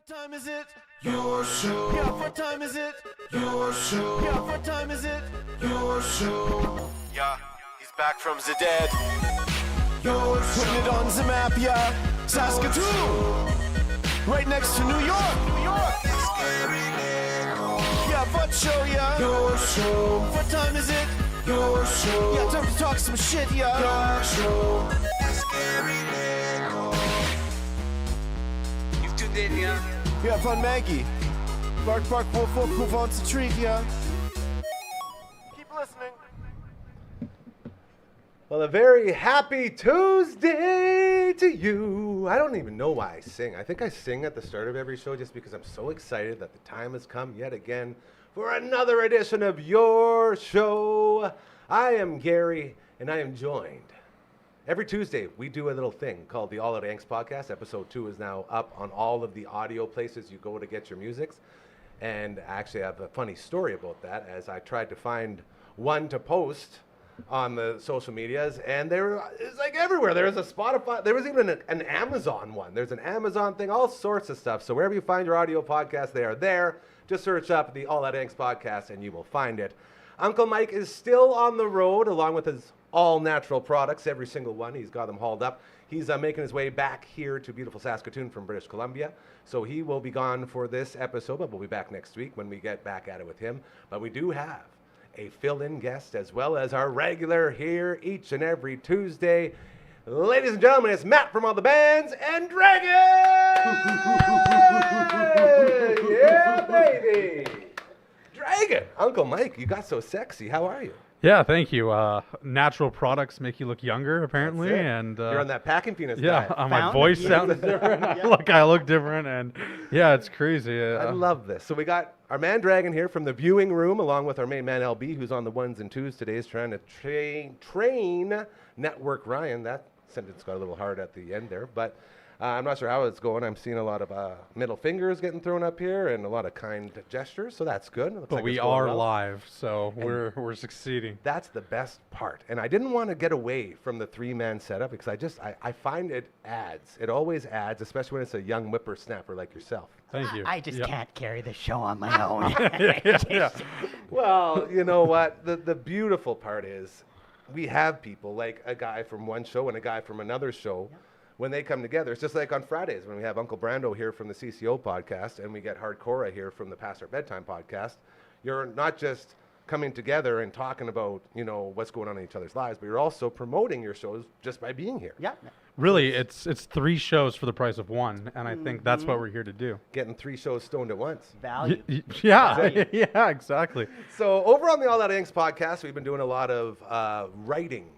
time is it? Your show. Yeah, what time is it? Your show. Yeah, what time is it? Your show. Yeah, he's back from the dead. Your show. Putting it on the map, yeah. Saskatoon. Right next to New York. New York. Yeah, what show, yeah. Your show. What time is it? Your show. Yeah, time to talk some shit, yeah. Your show. You've tuned in, yeah. Yeah, fun Maggie. Bark, bark, wolf, wolf, who wants a treat, yeah? Keep listening. Well, a very happy Tuesday to you. I don't even know why I sing. I think I sing at the start of every show just because I'm so excited that the time has come yet again for another edition of your show. I am Gary, and I am joined. Every Tuesday, we do a little thing called the All Out Angst Podcast. Episode 2 is now up on all of the audio places you go to get your musics. And actually, I have a funny story about that, as I tried to find one to post on the social medias, and it's like everywhere. There was a Spotify, there was even an Amazon one. There's an Amazon thing, all sorts of stuff. So wherever you find your audio podcast, they are there. Just search up the All Out Angst Podcast, and you will find it. Uncle Mike is still on the road, along with his all-natural products, every single one. He's got them hauled up. He's making his way back here to beautiful Saskatoon from British Columbia. So he will be gone for this episode, but we'll be back next week when we get back at it with him. But we do have a fill-in guest, as well as our regular here each and every Tuesday. Ladies and gentlemen, it's Matt from all the bands and Dragon! Yeah, baby! Dragon! Uncle Mike, you got so sexy. How are you? Yeah, thank you. Natural products make you look younger, apparently, and you're on that packing peanuts yeah, diet. my voice sounds different. I look different, and yeah, it's crazy. I love this. So we got our man Dragon here from the viewing room, along with our main man LB, who's on the ones and twos today, is trying to train Network Ryan. That sentence got a little hard at the end there, but I'm not sure how it's going. I'm seeing a lot of middle fingers getting thrown up here and a lot of kind gestures, so that's good. Looks but like we are live, so we're succeeding. That's the best part. And I didn't want to get away from the three-man setup because I find it adds. It always adds, especially when it's a young whippersnapper like yourself. Thank you. I just can't carry the show on my own. Yeah. Well, you know what? The beautiful part is we have people like a guy from one show and a guy from another show. When they come together, it's just like on Fridays when we have Uncle Brando here from the CCO podcast and we get Hardcore here from the Past Our Bedtime podcast. You're not just coming together and talking about, what's going on in each other's lives, but you're also promoting your shows just by being here. Yeah. Really, it's 3 shows for the price of 1, and I think that's what we're here to do. Getting 3 shows stoned at once. Value. Yeah, Value. yeah, exactly. So over on the All That Angst podcast, we've been doing a lot of writing.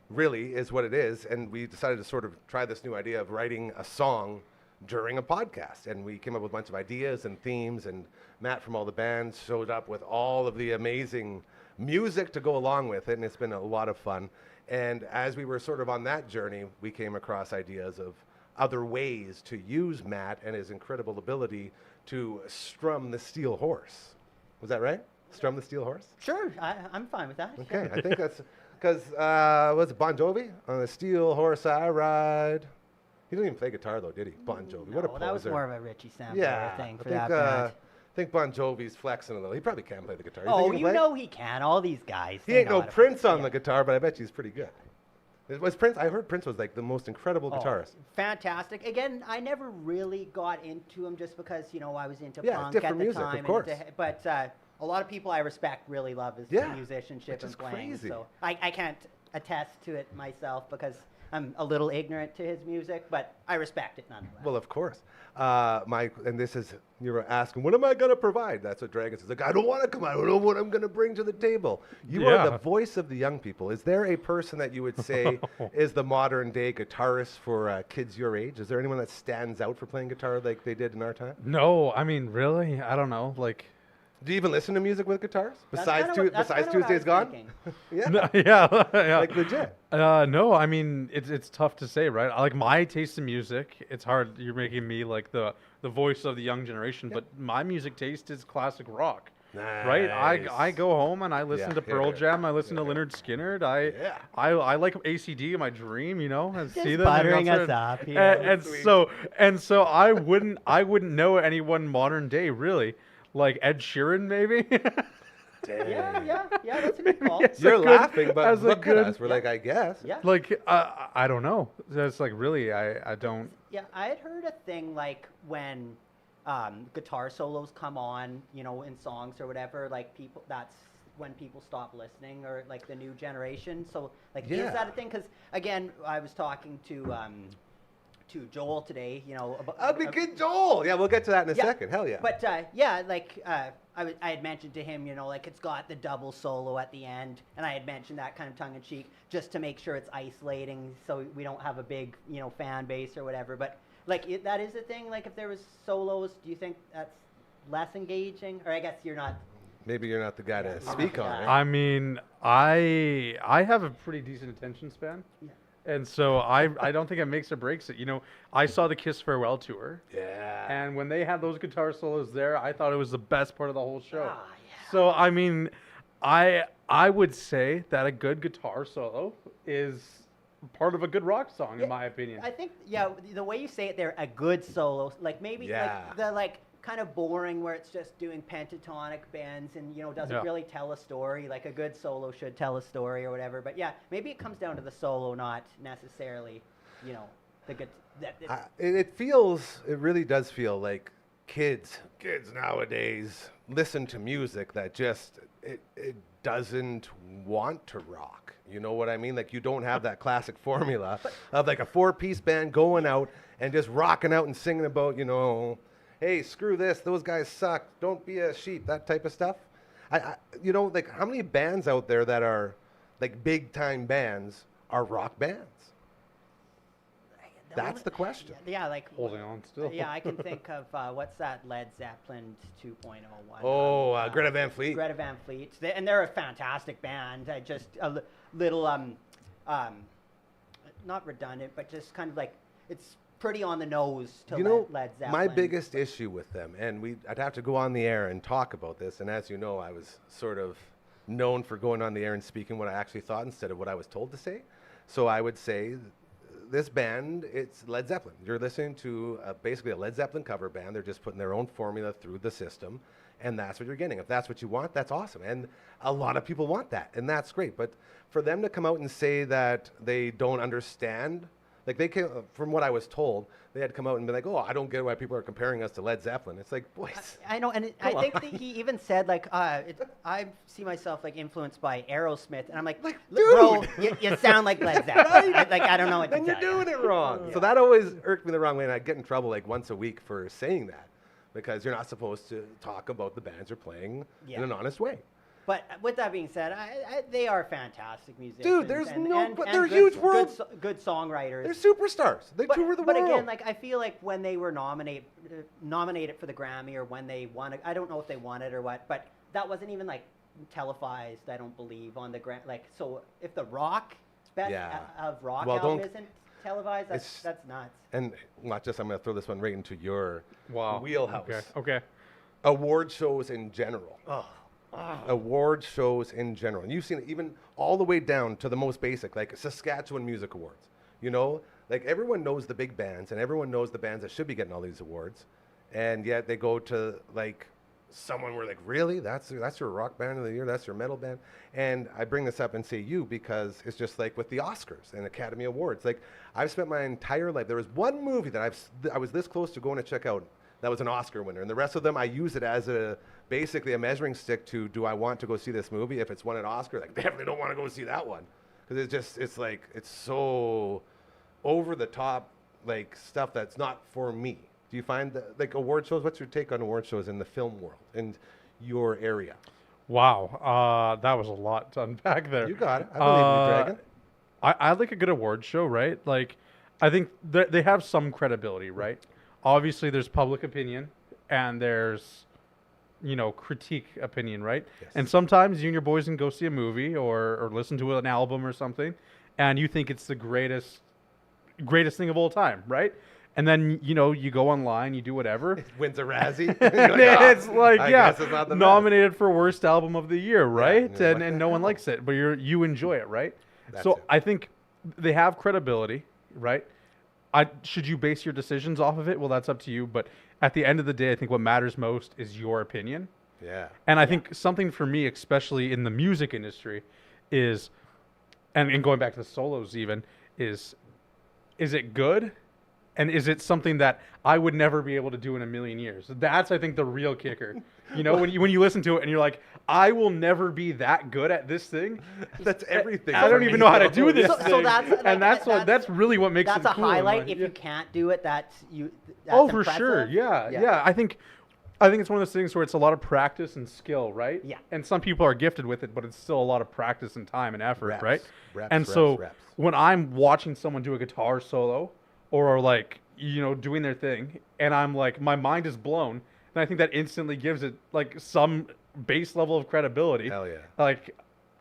Really is what it is, and we decided to sort of try this new idea of writing a song during a podcast, and we came up with a bunch of ideas and themes, and Matt from all the bands showed up with all of the amazing music to go along with it, and it's been a lot of fun. And as we were sort of on that journey, we came across ideas of other ways to use Matt and his incredible ability to strum the steel horse. Was that right? Strum the steel horse? Sure, I'm fine with that. Okay, I think that's because, was it Bon Jovi? On the steel horse I ride. He didn't even play guitar, though, did he? Bon Jovi. What a poser. That was more of a Richie Sambora thing for I think, that band. I think Bon Jovi's flexing a little. He probably can play the guitar. He can. All these guys. He ain't no Prince on the guitar, but I bet he's pretty good. Was Prince? I heard Prince was like the most incredible guitarist. Fantastic. Again, I never really got into him just because, I was into punk different at the music, time. of course. But a lot of people I respect really love his musicianship and playing. Crazy. So I can't attest to it myself because I'm a little ignorant to his music, but I respect it nonetheless. Well, of course. And this is, you were asking, what am I going to provide? That's what Dragon says. Like, I don't want to come out. I don't know what I'm going to bring to the table. You are the voice of the young people. Is there a person that you would say is the modern day guitarist for kids your age? Is there anyone that stands out for playing guitar like they did in our time? No, I mean, really? I don't know. Do you even listen to music with guitars? Besides besides Tuesday's Gone? Yeah. No, yeah. Like legit. No, I mean, it's tough to say, right? Like my taste in music, it's hard. You're making me like the voice of the young generation, but my music taste is classic rock. right? I go home and I listen Yeah, to Pearl here. Jam. I listen to Leonard Skinner. I like ACD in my dream, you know, and Just see them. buttering and us up here. and so I wouldn't know anyone modern day really, like Ed Sheeran maybe. Yeah, that's a good call. Yes. You're good- laughing, but as a look good- at us. We're like, I guess. Yeah. Like I don't know. That's like really I don't. Yeah, I had heard a thing like when guitar solos come on, you know, in songs or whatever, like that's when people stop listening, or like the new generation. So like, Yeah. is that a thing? Because again, I was talking to Joel today, you know, about Ugly Kid Joel. Yeah, we'll get to that in a second. Hell yeah. But I had mentioned to him, you know, like it's got the double solo at the end, and I had mentioned that kind of tongue in cheek, just to make sure it's isolating, so we don't have a big, you know, fan base or whatever. But like that is a thing. Like if there was solos, do you think that's less engaging? Or I guess you're not. Maybe you're not the guy to speak on it. I mean, I have a pretty decent attention span. Yeah. And so I don't think it makes or breaks it. You know, I saw the Kiss farewell tour. Yeah. And when they had those guitar solos there, I thought it was the best part of the whole show. Ah, yeah. So I mean, I would say that a good guitar solo is part of a good rock song, in my opinion. I think the way you say it there, a good solo, like maybe Yeah. like the like kind of boring where it's just doing pentatonic bends and, you know, doesn't Yeah. really tell a story. Like a good solo should tell a story or whatever. But yeah, maybe it comes down to the solo, not necessarily, you know, the good. It really does feel like kids nowadays listen to music that just it doesn't want to rock. You know what I mean? Like you don't have that classic formula of like a 4-piece band going out and just rocking out and singing about, you know, hey, screw this, those guys suck, don't be a sheep, that type of stuff. You know, like how many bands out there that are like big time bands are rock bands? That's the question. Yeah, like Holding on still. Yeah, I can think of what's that Led Zeppelin 2.0 one? Oh, Greta Van Fleet. Greta Van Fleet. And they're a fantastic band. Just a little not redundant, but just kind of like it's pretty on the nose to You know, Led Zeppelin. my biggest issue with them, and I'd have to go on the air and talk about this, and as you know, I was sort of known for going on the air and speaking what I actually thought instead of what I was told to say. So I would say this band, it's Led Zeppelin. You're listening to basically a Led Zeppelin cover band. They're just putting their own formula through the system, and that's what you're getting. If that's what you want, that's awesome. And a lot of people want that, and that's great. But for them to come out and say that they don't understand, like they came, from what I was told, they had come out and be like, "Oh, I don't get why people are comparing us to Led Zeppelin." It's like, boys. I know, and I think that he even said like, I see myself like influenced by Aerosmith, and I'm like, bro, you sound like Led Zeppelin. Like I don't know what Then to you're tell you. doing it wrong. So that always irked me the wrong way, and I'd get in trouble like once a week for saying that, because you're not supposed to talk about the bands you're playing in an honest way. But with that being said, they are fantastic musicians. Dude, there's but they're good, huge world. good songwriters. They're superstars. They tour the world. But again, like I feel like when they were nominated for the Grammy, or when they won it, I don't know if they won it or what, but that wasn't even like televised. I don't believe on the Grammy. Like, so if the rock best of rock album isn't televised, that's nuts. And not just, I'm going to throw this one right into your wheelhouse. Okay. Award shows in general. Award shows in general. And you've seen it even all the way down to the most basic, like Saskatchewan Music Awards. You know, like everyone knows the big bands and everyone knows the bands that should be getting all these awards. And yet they go to like someone where like, really? That's your rock band of the year? That's your metal band? And I bring this up and say you because it's just like with the Oscars and Academy Awards. Like I've spent my entire life, there was one movie that I was this close to going to check out that was an Oscar winner. And the rest of them, I use it as basically a measuring stick to, do I want to go see this movie? If it's won an Oscar, like definitely don't want to go see that one. Because it's like, it's so over the top, like stuff that's not for me. Do you find that, like award shows, what's your take on award shows in the film world and your area? Wow, that was a lot to unpack there. You got it. I believe in you, Dragon. I like a good award show, right? Like, I think they have some credibility, right? Obviously, there's public opinion and there's, you know, critique opinion, right? Yes. And sometimes you and your boys can go see a movie or listen to an album or something, and you think it's the greatest thing of all time, right? And then, you know, you go online, you do whatever. Wins a Razzie. And You're "Ah, it's like, I yeah, guess it's not the best." nominated for worst album of the year, right? and you're like, And "The no one hell?" likes it, but you enjoy it, right? That's So it. I think they have credibility, right? Should you base your decisions off of it? Well, that's up to you. But at the end of the day, I think what matters most is your opinion. Yeah. And I think something for me, especially in the music industry, is, and going back to the solos even, is it good? And is it something that I would never be able to do in a million years? That's, I think, the real kicker. You know, when you listen to it and you're like, I will never be that good at this thing. That's everything. I don't even know how to do this So thing. that's And that's really what makes that's it a cool. in my- highlight. If yeah. you can't do it, that's Oh, for impressive. sure. Yeah. I think it's one of those things where it's a lot of practice and skill, right? Yeah. And some people are gifted with it, but it's still a lot of practice and time and effort, Reps. right? Reps, and reps, so reps. when I'm watching someone do a guitar solo or like, you know, doing their thing, and I'm like, my mind is blown, and I think that instantly gives it like some base level of credibility. Hell yeah. Like,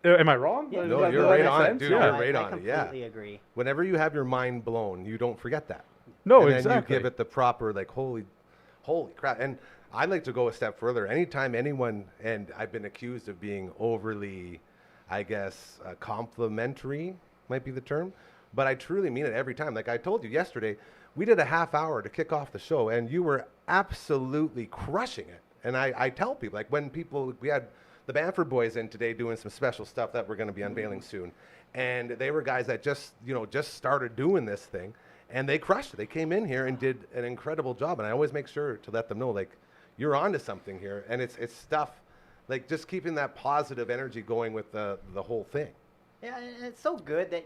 am I wrong? Yeah. Does No, that- you're does that right make on it, sense? dude. Yeah. You're right on I it, yeah. completely agree. Whenever you have your mind blown, you don't forget that. No, and exactly. then you give it the proper, like, holy crap. And I'd like to go a step further. Anytime anyone, and I've been accused of being overly, I guess, complimentary might be the term, but I truly mean it every time. Like I told you yesterday, we did a half hour to kick off the show, and you were absolutely crushing it. And I tell people, like when people, we had the Bamford boys in today doing some special stuff that we're going to be unveiling soon. And they were guys that just started doing this thing, and they crushed it. They came in here and did an incredible job. And I always make sure to let them know, like, you're onto something here. And it's stuff, like just keeping that positive energy going with the whole thing. Yeah, and it's so good that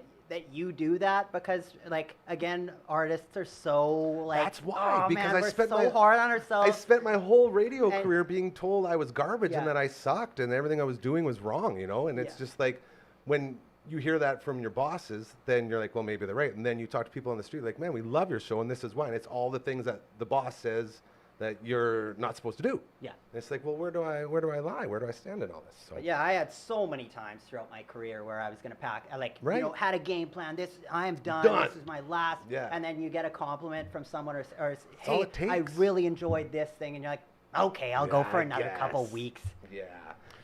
you do that because, like, again, artists are so like. That's why, oh, because man, I we're spent so my- hard on I ourselves. spent my whole radio And- career being told I was garbage and Yeah. that I sucked and everything I was doing was wrong, And it's Yeah. just like when you hear that from your bosses, then you're like, well, maybe they're right. And then you talk to people on the street like, man, we love your show and this is why. And it's all the things that the boss says that you're not supposed to do. Yeah. And it's like, well, where do I lie? Where do I stand in all this? So But yeah, I had so many times throughout my career where I was gonna pack, Right. had a game plan. This, I am done. Done. This is my last. Yeah. And then you get a compliment from someone, or all hey, it I takes. really enjoyed this thing, and you're like, okay, I'll go Yeah, for I another couple guess. weeks. Yeah,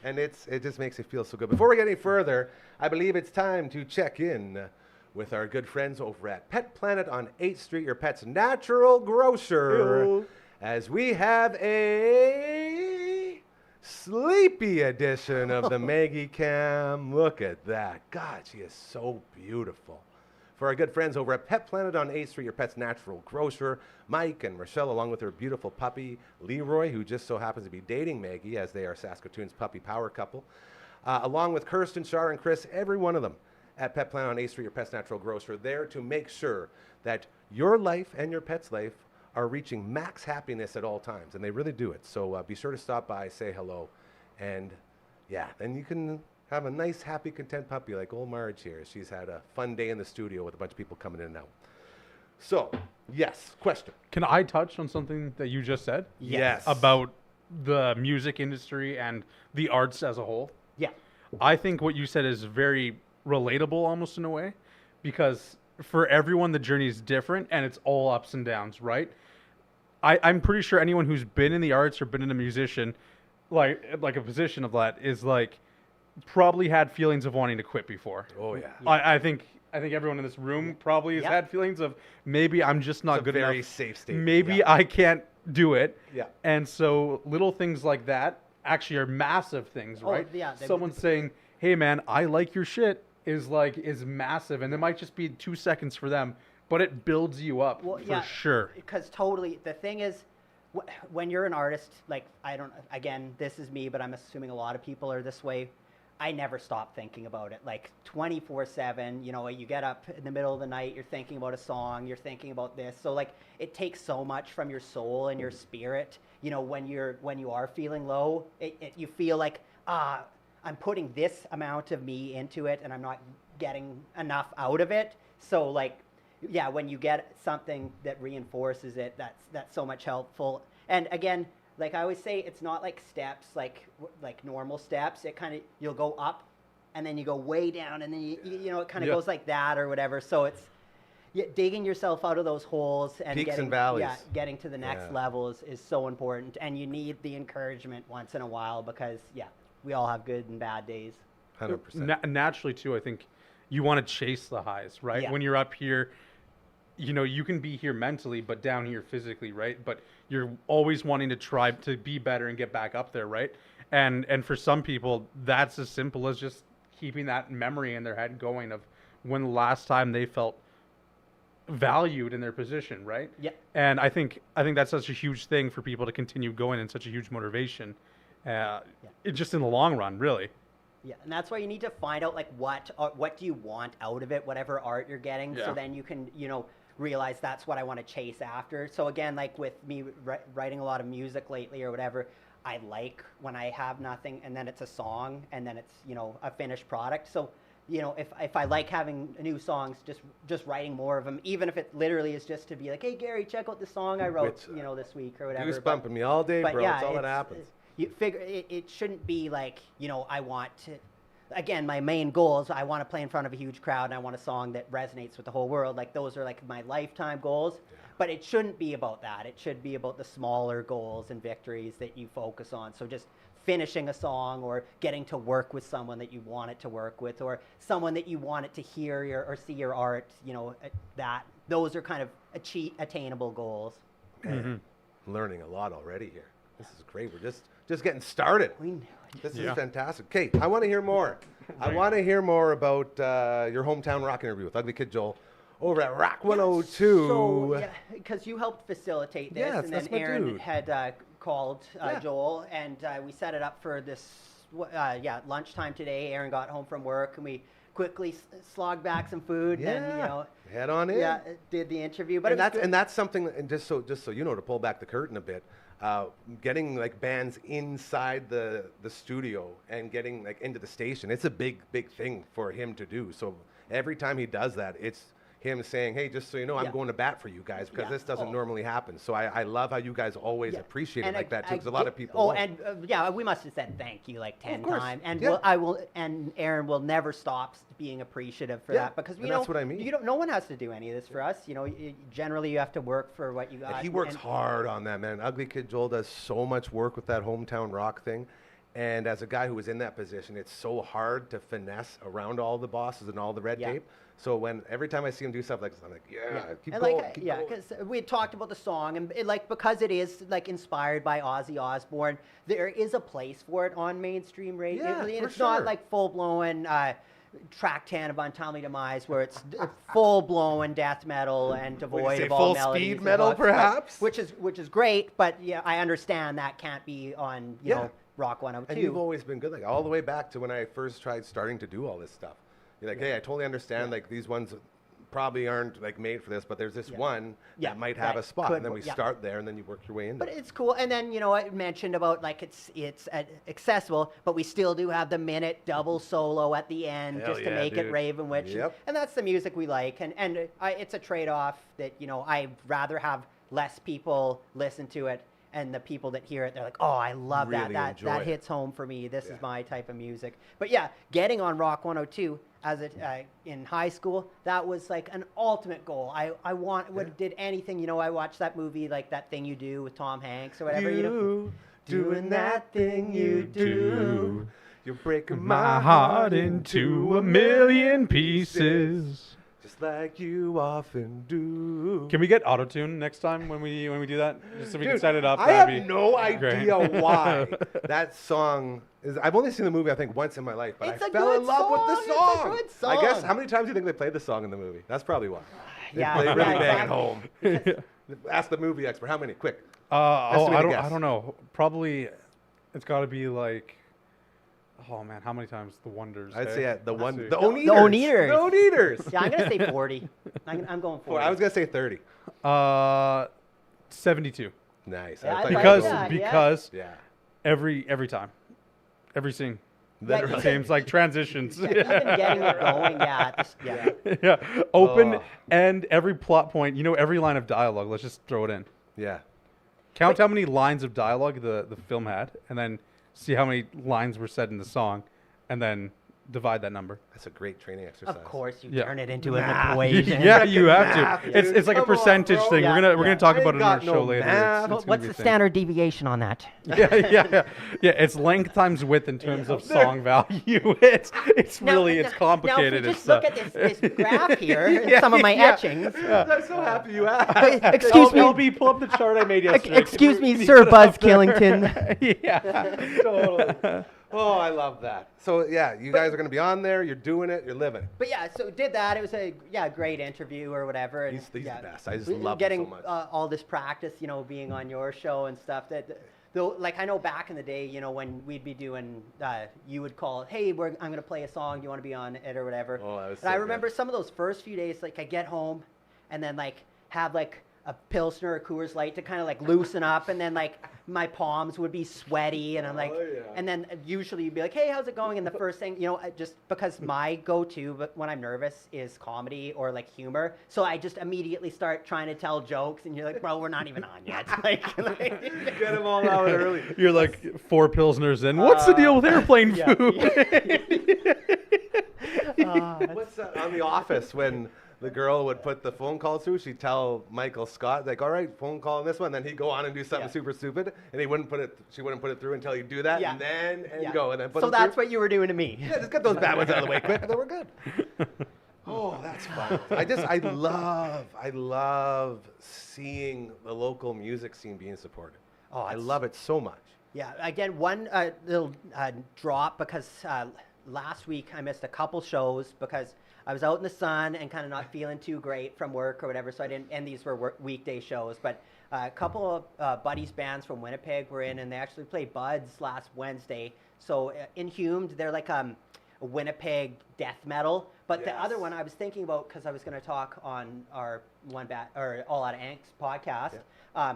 and it just makes it feel so good. Before we get any further, I believe it's time to check in with our good friends over at Pet Planet on 8th Street, your pet's natural grocer, Ew. as we have a sleepy edition of the Maggie Cam. Look at that. God, she is so beautiful. For our good friends over at Pet Planet on 8th Street, your pet's natural grocer, Mike and Rochelle, along with their beautiful puppy, Leroy, who just so happens to be dating Maggie, as they are Saskatoon's puppy power couple, along with Kirsten, Shar, and Chris, every one of them at Pet Planet on 8th Street, your pet's natural grocer, there to make sure that your life and your pet's life are reaching max happiness at all times, and they really do it. So be sure to stop by, say hello, and yeah, then you can have a nice, happy, content puppy like old Marge here. She's had a fun day in the studio with a bunch of people coming in and out. So, yes, question. Can I touch on something that you just said? Yes. About the music industry and the arts as a whole? Yeah. I think what you said is very relatable almost in a way, because for everyone the journey is different and it's all ups and downs, right? I'm pretty sure anyone who's been in the arts or been in a musician, like a position of that, is like probably had feelings of wanting to quit before. Oh, yeah. I think everyone in this room probably has Yeah. had feelings of maybe I'm just not It's a good very enough. safe statement, Maybe yeah. I can't do it. Yeah. And so little things like that actually are massive things, Oh, right? yeah, Someone saying, "Hey man, I like your shit," is massive, and it might just be 2 seconds for them, but it builds you up for sure. Because totally, the thing is, when you're an artist, like, again, this is me, but I'm assuming a lot of people are this way. I never stop thinking about it, like 24/7. You get up in the middle of the night, you're thinking about a song, you're thinking about this. So like, it takes so much from your soul and your spirit. When you are feeling low, you feel like, I'm putting this amount of me into it, and I'm not getting enough out of it. So like, yeah, when you get something that reinforces it, that's so much helpful. And again, like I always say, it's not like steps, like normal steps. It kind of, you'll go up, and then you go way down, and then it kind of Yeah. goes like that or whatever. So digging yourself out of those holes and Peaks getting, and valleys. getting to the next Yeah. level is so important. And you need the encouragement once in a while because, we all have good and bad days. 100%. Naturally, too, I think you want to chase the highs, right? Yeah. When you're up here, you can be here mentally, but down here physically, right? But you're always wanting to try to be better and get back up there, right? And for some people, that's as simple as just keeping that memory in their head going of when the last time they felt valued in their position, right? Yeah. And I think that's such a huge thing for people to continue going and such a huge motivation. It just in the long run, really. Yeah, and that's why you need to find out like what do you want out of it, whatever art you're getting, Yeah. so then you can realize that's what I want to chase after. So again, like with me writing a lot of music lately or whatever, I like when I have nothing and then it's a song and then it's a finished product. So if I like having new songs, just writing more of them, even if it literally is just to be like, hey Gary, check out the song I wrote this week or whatever. Goosebumping me all day, But bro. yeah, That's all that happens. You figure it shouldn't be like, I want to, again, my main goals, I want to play in front of a huge crowd and I want a song that resonates with the whole world. Like those are like my lifetime goals, but it shouldn't be about that. It should be about the smaller goals and victories that you focus on. So just finishing a song or getting to work with someone that you want it to work with or someone that you want it to hear or see your art, those are kind of attainable goals. Man, learning a lot already here. This is great. We're just getting started. We knew it. This is fantastic. Okay, I want to hear more. I want to hear more about your hometown rock interview with Ugly Kid Joel over at Rock 102. So, yeah, because you helped facilitate this, Yes, and that's then my Aaron dude. had called Joel, and we set it up for this, lunchtime today. Aaron got home from work, and we quickly slogged back some food, and head on in. did the interview. But That's something. And just so you know, to pull back the curtain a bit, getting like bands inside the studio and getting like into the station, it's a big thing for him to do. So every time he does that, it's him saying, hey, just so you know, I'm going to bat for you guys because this doesn't normally happen. So I love how you guys always appreciate it like that too, because a lot of people won't. We must have said thank you like 10 course. times, and Yeah. and Aaron will never stop being appreciative for that because and that's what I mean. No one has to do any of this for us. Generally you have to work for what you got. And he works hard on that, man. Ugly Kid Joel does so much work with that hometown rock thing. And as a guy who was in that position, it's so hard to finesse around all the bosses and all the red tape. So every time I see him do stuff like this, I'm like, keep going. Keep going. because we had talked about the song, and because it is like inspired by Ozzy Osbourne, there is a place for it on mainstream radio. Yeah, And for it's not sure. like full blown track 10 of Untimely Demise, where it's full blown death metal and devoid say of all full melodies speed and metal, hooks, but- perhaps? which is great. But I understand that can't be on Rock 102. And you've always been good, like all the way back to when I first tried starting to do all this stuff. You're like, hey, I totally understand, like these ones probably aren't like made for this, but there's this one that might have a spot, and then we start there, and then you work your way into But it. it's cool. And then, I mentioned about like it's accessible, but we still do have the minute double solo at the end Hell just to yeah, make it dude. Raven Witch. Yep. And that's the music we like. And it's a trade-off that, I'd rather have less people listen to it. And the people that hear it, they're like, oh, I love Really that. enjoy That it. hits home for me. This is my type of music. But yeah, getting on Rock 102 in high school, that was like an ultimate goal. I did anything, I watched that movie, like That Thing You Do with Tom Hanks or whatever. Doing that thing you do, you're breaking My heart into a million pieces. just like you often do. Can we get autotune next time when we do that? Just so we can Dude, set it up. I that'd have be no great. idea why that song is. I've only seen the movie, I think, once in my life, but It's I a fell good in love with the song. It's a song. good I guess, song. how many times do you think they played the song in the movie? That's probably why. They Yeah, play yeah, really bang at exactly. home. Ask the movie expert. How many? Quick. I guess. don't know. Probably, it's got to be like, oh man, how many times the Wonders? I'd hey? say the Let's one, see. the The Oneaters. Oneaters. The Oneaters. Yeah, I'm going to say 40. I'm going 40. Well, I was gonna say 30. 72. Nice. Yeah, I was like like, that. Because yeah. every time, every scene. Literally. It seems like transitions. Even getting it going, Yeah, open Oh. and every plot point. Every line of dialogue. Let's just throw it in. Yeah. Count how many lines of dialogue the film had, and then see how many lines were said in the song, and then divide that number. That's a great training exercise. Of course, you Yeah. turn it into an Math. equation. Yeah, you have math, to. It's dude. like a Come on, percentage bro. thing. Yeah, We're gonna yeah. talk I about it ain't in our got show no later. math. It's gonna What's be the a thing. standard deviation on that? Yeah. It's length times width in terms of song value. It's really it's complicated. Now, if we just It's look at this graph here, Yeah, some of my yeah. etchings. I'm so happy you asked. Excuse me. LB, pull up the chart I made yesterday. Excuse Can you me, Sir put it Buzz up there? Killington. Yeah. Totally. Oh, I love that. So yeah, you guys are gonna be on there. You're doing it. You're living. But yeah, so did that. It was a great interview or whatever. And He's the yeah, best. I just we- love him getting so much. all this practice, being on your show and stuff. Though, like I know back in the day, when we'd be doing, you would call, hey, I'm gonna play a song. Do you want to be on it or whatever? Oh, that was And I so good. remember some of those first few days, like I get home, and then like have like a Pilsner or Coors Light to kind of like loosen up, and then like my palms would be sweaty, and I'm like, Oh, yeah. and then usually you'd be like, hey, how's it going? And the first thing, just because my go-to, but when I'm nervous, is comedy or like humor, so I just immediately start trying to tell jokes, and you're like, bro, we're not even on yet. Get them all out early. You're like 4 Pilsners in. What's the deal with airplane yeah. food? What's that on The Office when the girl would put the phone call through? She'd tell Michael Scott, like, all right, phone call on this one. Then he'd go on and do something Yeah. super stupid, and she wouldn't put it through until he'd do that, Yeah. and then Yeah. go, and then put So it that's through. what you were doing to me. Yeah, just get those bad ones out of the way quick, and then we're good. Oh, that's fun. I love seeing the local music scene being supported. Oh, I it's- love it so much. Yeah, again, one little drop because last week I missed a couple shows because I was out in the sun and kind of not feeling too great from work or whatever, so I didn't, and these were weekday shows, but a couple of buddies' bands from Winnipeg were in, and they actually played Buds last Wednesday. So Inhumed, they're like a Winnipeg death metal, but the other Yes. one I was thinking about because I was going to talk on our All Out of Angst podcast. Yeah.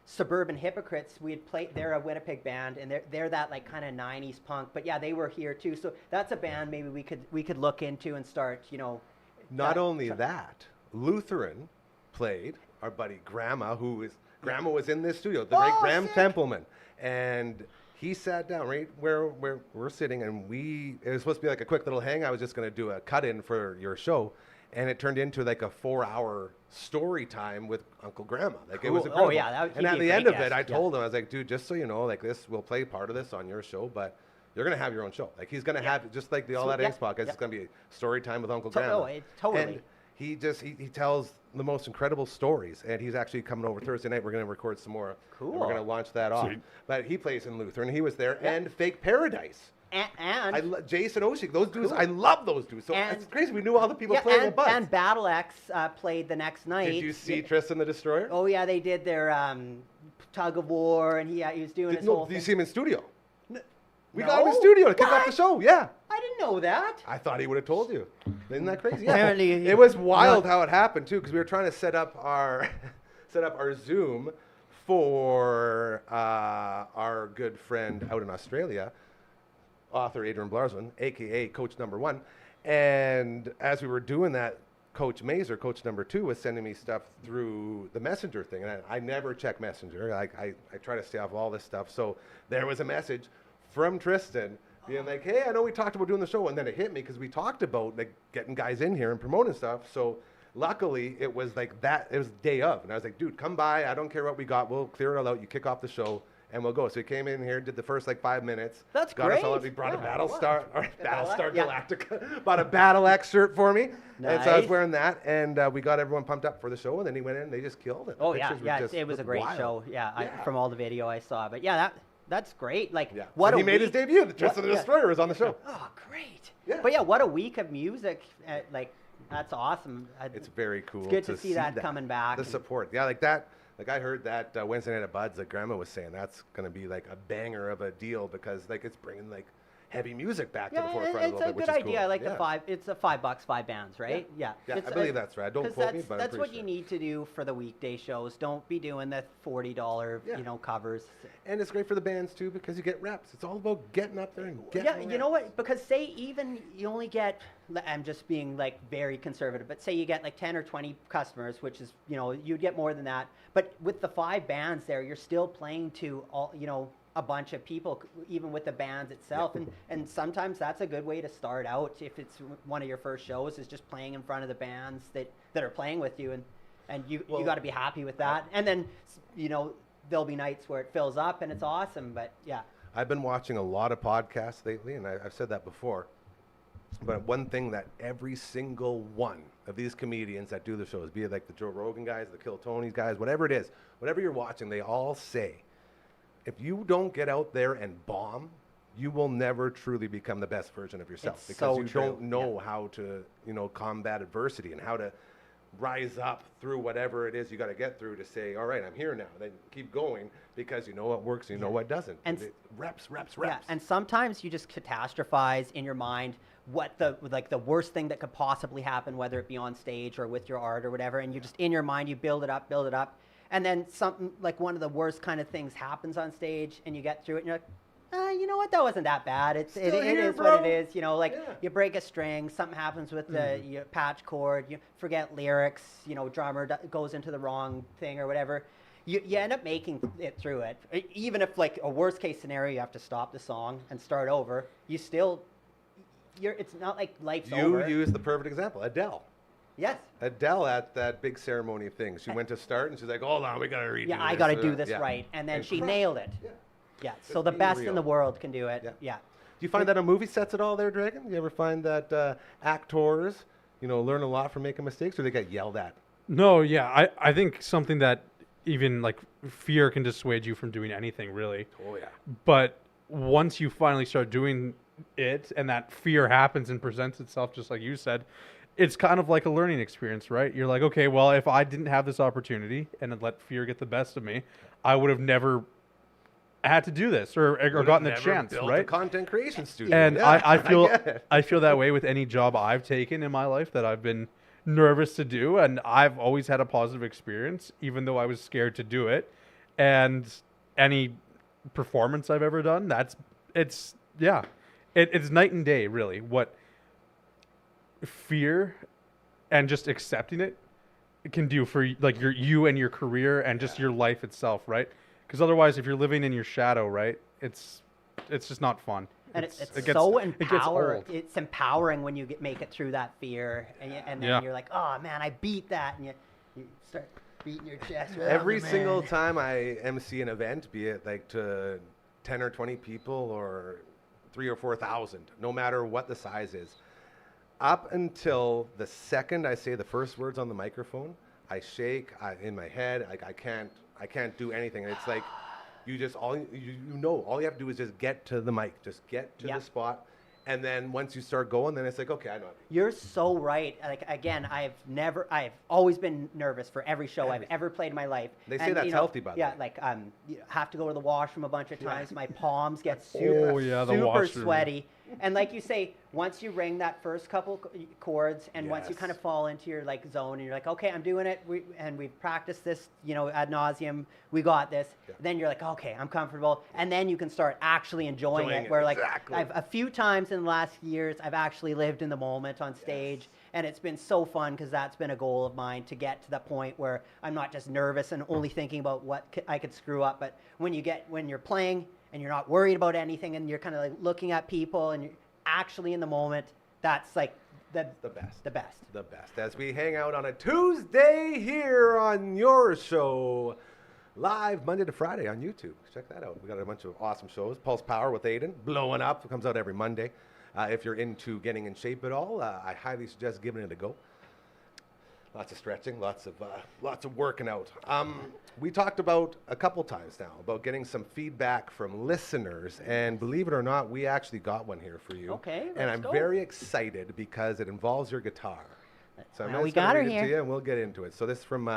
Suburban Hypocrites, we had played, they're a Winnipeg band, and they're that like kind of 90s punk, but yeah, they were here too, so that's a band maybe we could look into and start, Not only that, Lutheran played our buddy Grandma, Grandma was in this studio, the great Oh, Graham sick. Templeman, and he sat down right where we're sitting, and it was supposed to be like a quick little hang. I was just going to do a cut-in for your show, and it turned into like a 4-hour story time with Uncle Grandma. Like it was Cool. incredible. Oh, yeah, he'd and at be a the end great of it, guest, I yeah. told him, I was like, dude, just so you know, like this, we'll play part of this on your show, but you're going to have your own show. Like he's going to have, just like the All That Yeah, Angst podcast, yeah. it's going to be a story time with Uncle To- Grandma. oh, totally. And he tells the most incredible stories, and he's actually coming over Thursday night. We're going to record some more. And we're Cool. going to launch that off. Sweet. But he plays in Lutheran. He was there, Yeah. and Fake Paradise. And Jason Oshik, those dudes, I love those dudes. So And- it's crazy. We knew all the people yeah, playing and, at Buzz. and Battle X played the next night. Did you see Yeah. Tristan the Destroyer? Oh yeah, they did their tug of war, and he was doing his whole Did you thing. see him in studio? We got him in No? studio to kick off the What? show. Yeah. I didn't know that. I thought he would have told you. Isn't that crazy? Yeah. Apparently, It was wild how it happened too, because we were trying to set up our Zoom for our good friend out in Australia, author Adrian Blarsman, aka Coach Number One. And as we were doing that, Coach Mazer, Coach Number Two, was sending me stuff through the Messenger thing, and I never check Messenger. I try to stay off all this stuff. So there was a message from Tristan being like, "Hey, I know we talked about doing the show," and then it hit me because we talked about like getting guys in here and promoting stuff. So luckily, it was like that. It was day of, and I was like, "Dude, come by. I don't care what we got. We'll clear it all out. You kick off the show." And we'll go. So he came in here, did the first like 5 minutes. That's got us all up. great. He brought a Yeah, Battlestar, or Battlestar Yeah. Galactica, bought a Battle X shirt for me. And so I was Nice. wearing that, and we got everyone pumped up for the show. And then he went in, and they just killed it. The Oh yeah, pictures were yeah, just it was a looked great wild. show. Yeah, Yeah. from all the video I saw. But yeah, that's great. Like Yeah. what So a he made his week. debut. The Tristan the yeah. Destroyer was on the show. Oh, great. Yeah. But yeah, what a week of music. Like that's awesome. It's very cool. It's good to see that coming back. The support, yeah, like that. Like I heard that Wednesday night at Bud's, like Grandma was saying, that's gonna be like a banger of a deal because like it's bringing like heavy music back to the Yeah, forefront a it's little a bit, which good is idea. cool. I like Yeah. the $5. It's a $5, 5 bands, right? Yeah. Yeah, It's, I believe that's right. Don't 'cause quote me, that's, but I'm that's pretty what sure. you need to do for the weekday shows. Don't be doing the $40, Yeah. covers. And it's great for the bands too because you get reps. It's all about getting up there and getting Yeah, the you know reps. what? Because say even you only get, I'm just being like very conservative, but say you get like 10 or 20 customers, which is, you'd get more than that. But with the 5 bands there, you're still playing to all, a bunch of people, even with the bands itself. And sometimes that's a good way to start out. If it's one of your first shows, is just playing in front of the bands that are playing with you. And you got to be happy with that. And then, there'll be nights where it fills up and it's awesome. But yeah. I've been watching a lot of podcasts lately, and I've said that before. But one thing that every single one of these comedians that do the shows, be it like the Joe Rogan guys, the Kill Tony guys, whatever it is, whatever you're watching, they all say, if you don't get out there and bomb, you will never truly become the best version of yourself. It's because so you true. don't know how to, combat adversity and how to rise up through whatever it is you got to get through to say, all right, I'm here now. Then keep going because you know what works, you know what doesn't. And reps. Yeah, and sometimes you just catastrophize in your mind what the worst thing that could possibly happen, whether it be on stage or with your art or whatever, and you just in your mind you build it up, and then something like one of the worst kind of things happens on stage, and you get through it, and you're like, you know what, that wasn't that bad. It is what it is. You break a string, something happens with the patch chord, you forget lyrics, drummer goes into the wrong thing or whatever. You end up making it through it. Even if like a worst case scenario, you have to stop the song and start over, it's not like life's over. You use the perfect example, Adele. Yes. Adele at that big ceremony thing. She went to start and she's like, hold on, we got to redo this. Yeah, I got to do this right. And then she nailed it. Yeah. So the best in the world can do it. Yeah. Do you find that on movie sets at all there, Dragon? Do you ever find that actors, learn a lot from making mistakes, or they get yelled at? No, yeah. I think something that even like fear can dissuade you from doing anything, really. Oh, yeah. But once you finally start doing it and that fear happens and presents itself, just like you said, it's kind of like a learning experience, right? You're like, okay, well, if I didn't have this opportunity and had let fear get the best of me, I would have never had to do this or gotten the chance, built right? a content creation studio. And yeah, I feel that way with any job I've taken in my life that I've been nervous to do, and I've always had a positive experience, even though I was scared to do it. And any performance I've ever done, it's night and day, really. What fear and just accepting it can do for like you and your career and just your life itself, right? Because otherwise, if you're living in your shadow, right, it's just not fun. And it so gets empowering. old. It's empowering when you make it through that fear, and then you're like, oh man, I beat that, and you start beating your chest. Every single time I MC an event, be it like to 10 or 20 people or 3,000 or 4,000, no matter what the size is, up until the second I say the first words on the microphone, I shake in my head. Like I can't do anything. And it's like you just all you have to do is just get to the mic, just get to the spot. And then once you start going, then it's like, okay, I know. You're so right. Like again, I've always been nervous for every show I've ever played in my life. They say that's healthy, by the way. Yeah, like you have to go to the washroom a bunch of times. My palms get super sweaty. And like you say, once you ring that first couple chords, and once you kind of fall into your like zone, and you're like, okay, I'm doing it, we've practiced this, ad nauseum, we got this. Yeah. Then you're like, okay, I'm comfortable, and then you can start actually enjoying it. Where like I've a few times in the last years, I've actually lived in the moment on stage, and it's been so fun because that's been a goal of mine to get to that point where I'm not just nervous and only thinking about what I could screw up, but when you're playing and you're not worried about anything, and you're kind of like looking at people, and you're actually in the moment, that's like the best. As we hang out on a Tuesday here on your show, live Monday to Friday on YouTube. Check that out. We got a bunch of awesome shows. Pulse Power with Aiden, blowing up. It comes out every Monday. If you're into getting in shape at all, I highly suggest giving it a go. Lots of stretching, lots of working out. We talked about a couple times now about getting some feedback from listeners, and believe it or not, we actually got one here for you. Okay, and I'm very excited because it involves your guitar. So I'm we just got going her to read it to here. you, and we'll get into it. So this is from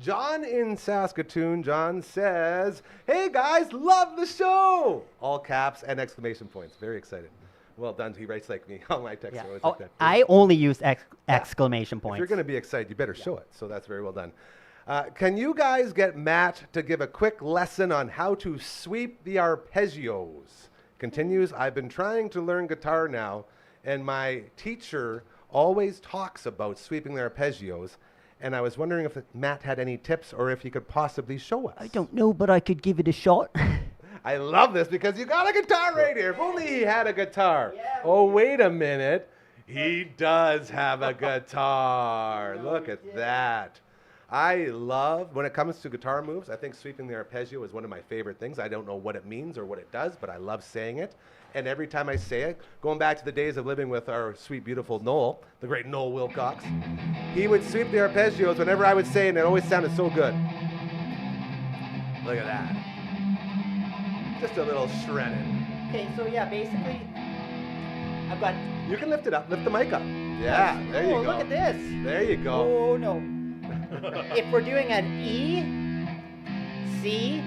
John in Saskatoon. John says, "Hey guys, love the show!" All caps and exclamation points. Very excited. Well done. He writes like me. All my texts are always like that. I only use exclamation points. If you're going to be excited, you better show it. So that's very well done. Can you guys get Matt to give a quick lesson on how to sweep the arpeggios? Continues, I've been trying to learn guitar now, and my teacher always talks about sweeping the arpeggios, and I was wondering if Matt had any tips or if he could possibly show us. I don't know, but I could give it a shot. I love this because you got a guitar right here. If only he had a guitar. Oh, wait a minute. He does have a guitar. Look at that. I love, when it comes to guitar moves, I think sweeping the arpeggio is one of my favorite things. I don't know what it means or what it does, but I love saying it. And every time I say it, going back to the days of living with our sweet, beautiful Noel, the great Noel Wilcox, he would sweep the arpeggios whenever I would say it, and it always sounded so good. Look at that. Just a little shredding. Okay, so yeah, basically, I've got. You can lift it up. Lift the mic up. Yeah, there you Oh, go. look at this. There you go. Oh no. If we're doing an E, C,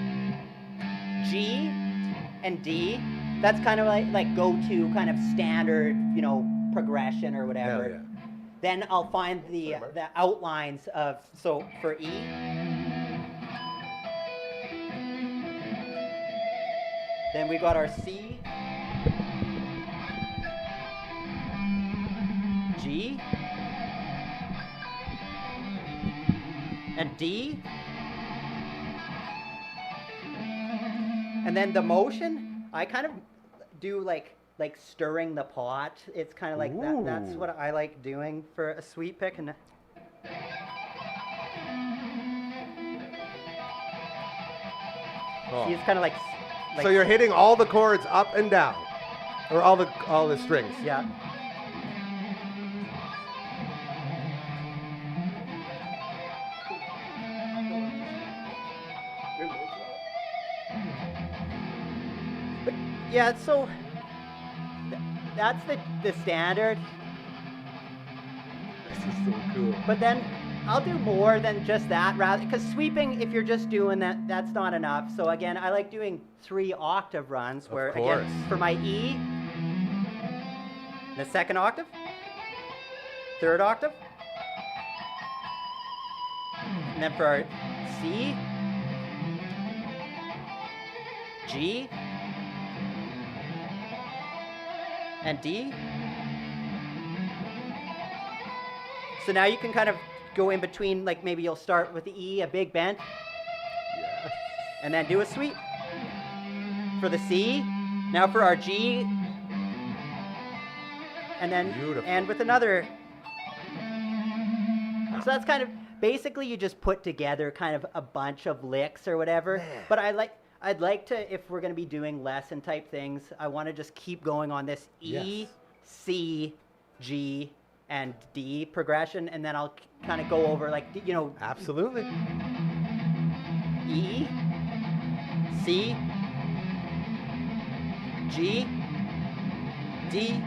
G, and D, that's kind of like go-to kind of standard, progression or whatever. Hell yeah. Then I'll find the outlines of, so for E, then we got our C, G, and D. And then the motion, I kind of do like stirring the pot. It's kind of like that. That's Ooh. what I like doing for a sweep pick. And Oh. see, it's kind of like So you're hitting all the chords up and down, or all the strings. yeah. But yeah, so that's the standard. This is so cool. But then I'll do more than just that, rather, because sweeping, if you're just doing that, that's not enough. So again, I like doing 3 octave runs, where course. again, for my E, the 2nd octave, 3rd octave, and then for our C, G, and D. So now you can kind of go in between, like maybe you'll start with the E, a big bend, Yes. and then do a sweep. For the C, now for our G, and then Beautiful. end with another. So that's kind of, basically you just put together kind of a bunch of licks or whatever. Man. But I'd like to, if we're going to be doing lesson type things, I want to just keep going on this E, Yes. C, G, and D progression, and then I'll kind of go over Absolutely. E, C, G, D.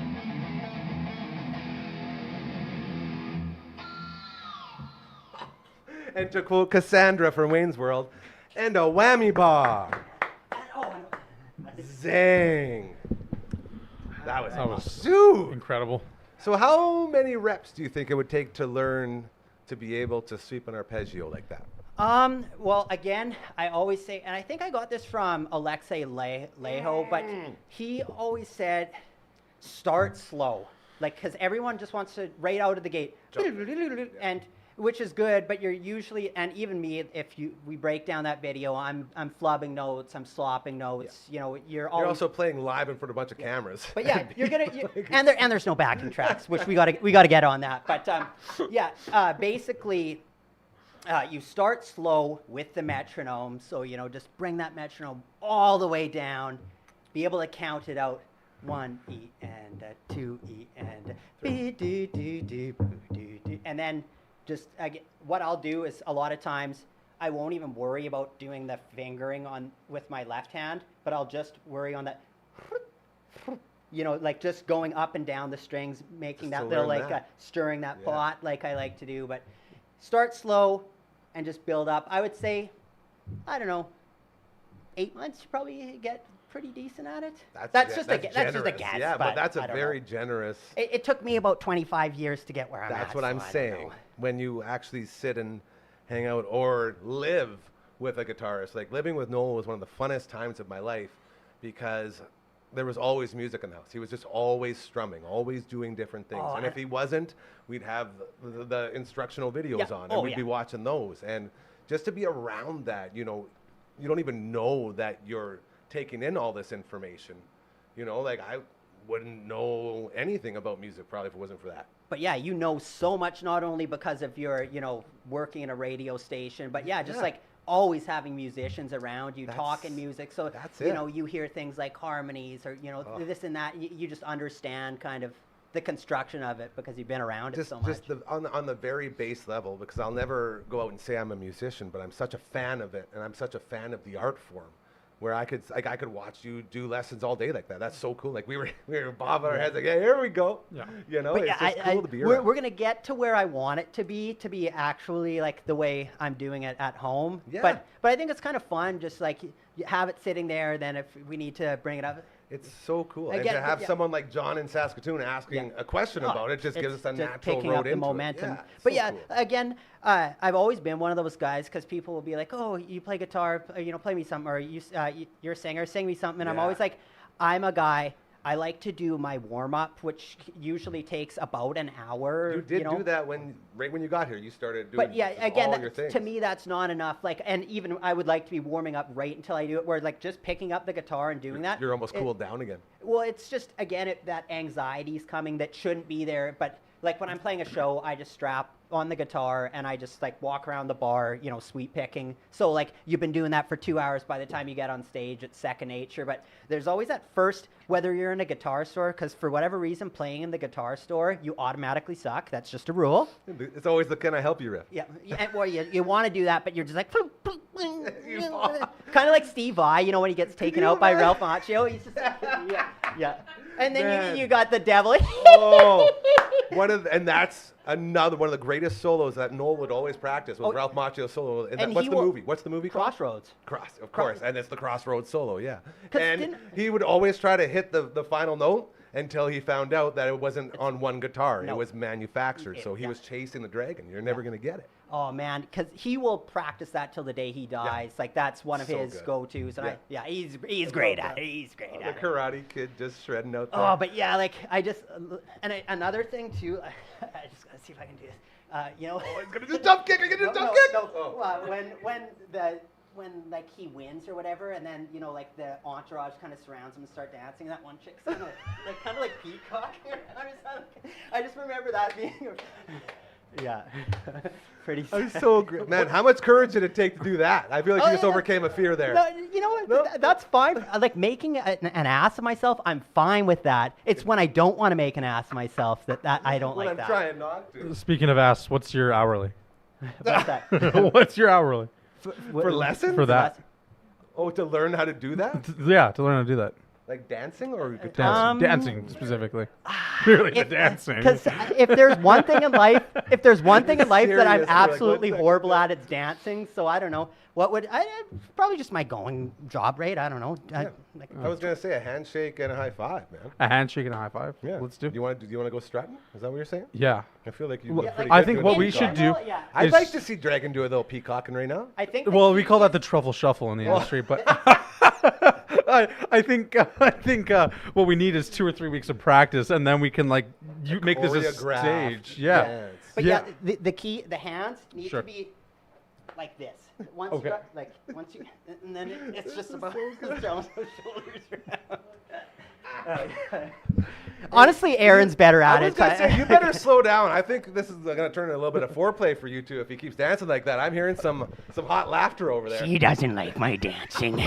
And to quote Cassandra from Wayne's World, and a whammy bar. Zang. That was dude. Incredible. So how many reps do you think it would take to learn to be able to sweep an arpeggio like that? Well, again, I always say, and I think I got this from Alexei Leho, but he always said, start slow. Like, because everyone just wants to, right out of the gate, and which is good, but you're usually, and even me, if we break down that video, I'm flubbing notes, I'm slopping notes, you're always, You're also playing live in front of a bunch of cameras. but yeah, and there's no backing tracks, which we gotta get on that. But basically, you start slow with the metronome, so just bring that metronome all the way down, be able to count it out, 1 E and a 2 E and a B do do do boo, do do, and then just what I'll do is a lot of times I won't even worry about doing the fingering with my left hand, but I'll just worry on that. Like just going up and down the strings, making Just that to little learn that. stirring that Yeah. pot like I like to do. But start slow and just build up. I would say, I don't know, 8 months you probably get pretty decent at it. That's just a guess. Yeah, but that's a I don't very know. generous. It took me about 25 years to get where I'm at. That's what so I'm I don't saying. know. When you actually sit and hang out or live with a guitarist, like living with Noel was one of the funnest times of my life because there was always music in the house. He was just always strumming, always doing different things. Oh, and if he wasn't, we'd have the instructional videos Yeah. on, and Oh, we'd yeah. be watching those. And just to be around that, you don't even know that you're taking in all this information. You know, like I wouldn't know anything about music probably if it wasn't for that. But yeah, you know so much, not only because of your, you know, working in a radio station, but yeah, just like always having musicians around you, talking music. So, you know, you hear things like harmonies or, you know, this and that. You just understand kind of the construction of it because you've been around it so much. Just on the very base level, because I'll never go out and say I'm a musician, but I'm such a fan of it, and I'm such a fan of the art form, where I could watch you do lessons all day like that. That's so cool. Like we were bobbing our heads like, hey, here we go. Yeah. You know, But it's yeah, just cool to be we're around. going to get to where I want it to be actually like the way I'm doing it at home. Yeah. But I think it's kind of fun, just like you have it sitting there. Then if we need to bring it up, It's so cool. And Again, to have yeah. someone like John in Saskatoon asking a question about it just gives us a just natural picking road up the into momentum. it. Yeah, But so yeah, cool. again, I've always been one of those guys because people will be like, "Oh, you play guitar, you know, play me something," or you're a singer, sing me something. And I'm Yeah. always like, I'm a guy. I like to do my warm up, which usually takes about an hour. You did know? do that right when you got here. You started doing But yeah, just again, all your things. to me, that's not enough. Like, and even I would like to be warming up right until I do it. Where like just picking up the guitar and doing that. You're almost it- cooled down again. Well, it's just again that anxiety's coming that shouldn't be there. But like when I'm playing a show, I just strap on the guitar and I just like walk around the bar, you know, sweet picking. So like you've been doing that for 2 hours. By the time you get on stage, it's second nature. But there's always that first, whether you're in a guitar store, because for whatever reason, playing in the guitar store, you automatically suck. That's just a rule. It's always the "can I help you" riff. Yeah, well, you want to do that, but you're just like, You fall. kind of like Steve Vai, you know, when he gets taken out by Ralph Macchio. He's just like, yeah. And then Man. you got the devil. Oh, and that's another one of the greatest solos that Noel would always practice was Ralph Macchio's solo. And and what's he the will- movie? What's the movie called? Crossroads. Of course, and it's the Crossroads solo, yeah. 'Cause And didn't- he would always try to hit the final note until he found out that it wasn't on one guitar. It No. was manufactured, so he yeah. was chasing the dragon. You're never going to get it. Oh man, because he will practice that till the day he dies. Like that's one of So his good. go-tos. And Yeah. he's great at it. He's great The at it. Karate Kid just shredding out there. Oh, but yeah, like I just another thing too. I just gotta see if I can do this. You know. Oh, he's going to do a jump kick. He's going to do a jump kick. No. Oh. When like he wins or whatever, and then you know like the entourage kind of surrounds him and start dancing. That one chick's kind of like peacocking around. I just remember that being. Yeah, pretty. I'm so great. Man, how much courage did it take to do that? I feel like you just overcame a fear there. No, you know what? No? That's fine. Like making an ass of myself, I'm fine with that. It's when I don't want to make an ass of myself that I don't Well, like I'm that. trying not to. Speaking of ass, what's your hourly? What's that? What's your hourly For lessons? for that? Oh, to learn how to do that? Yeah, to learn how to do that. Like dancing or guitar? Dancing, dancing specifically. Really, the dancing. Because if there's one thing in life, that I'm Serious, like, absolutely what's that? horrible at, it's dancing. So I don't know. What would probably just my going job rate? I don't know. I was gonna say a handshake and a high five, man. A handshake and a high five. Yeah, Let's do. Do you want to go strutting? Is that what you're saying? Yeah. I feel like you. Well, look pretty I good think doing what the we peacock. should do. Yeah. I'd is- like to see Dragon do a little peacocking right now. I think. Well, we call that the truffle shuffle in the industry, but I think what we need is 2 or 3 weeks of practice, and then we can like make this a Choreographed stage. Yeah. dance. But yeah, the key, the hands need Sure. to be like this. Once Okay. once you, and then it's just about down those shoulders around. Honestly, Aaron's better at I was it. gonna say you better slow down. I think this is gonna turn into a little bit of foreplay for you two if he keeps dancing like that. I'm hearing some hot laughter over there. She doesn't like my dancing.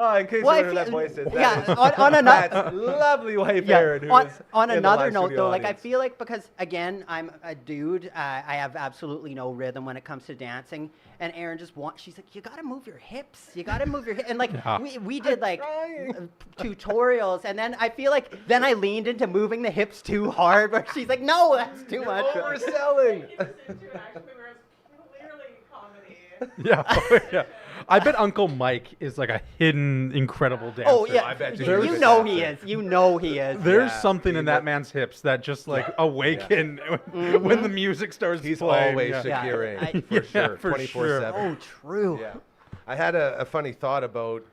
Oh, in case Well, you I heard that feel- voice, it's yeah, that- on that's another lovely wife Aaron. Who is on in the another live note studio though, like I audience. feel like because again I'm a dude, I have absolutely no rhythm when it comes to dancing, and Aaron just she's like, you gotta move your hips, and like Yeah. we did like trying. tutorials, and then I feel like then I leaned into moving the hips too hard, but she's like, no, that's too much. Overselling. Yeah. Yeah. I bet Uncle Mike is like a hidden incredible dancer. Oh yeah, I bet you you, he's a know he dancer. is. You know he is. There's Yeah, something in he that would- man's hips that just like awaken when the music starts He's playing. always yeah. Yeah. securing I- for Yeah, sure, for 24/7. Oh, true. Yeah. I had a funny thought about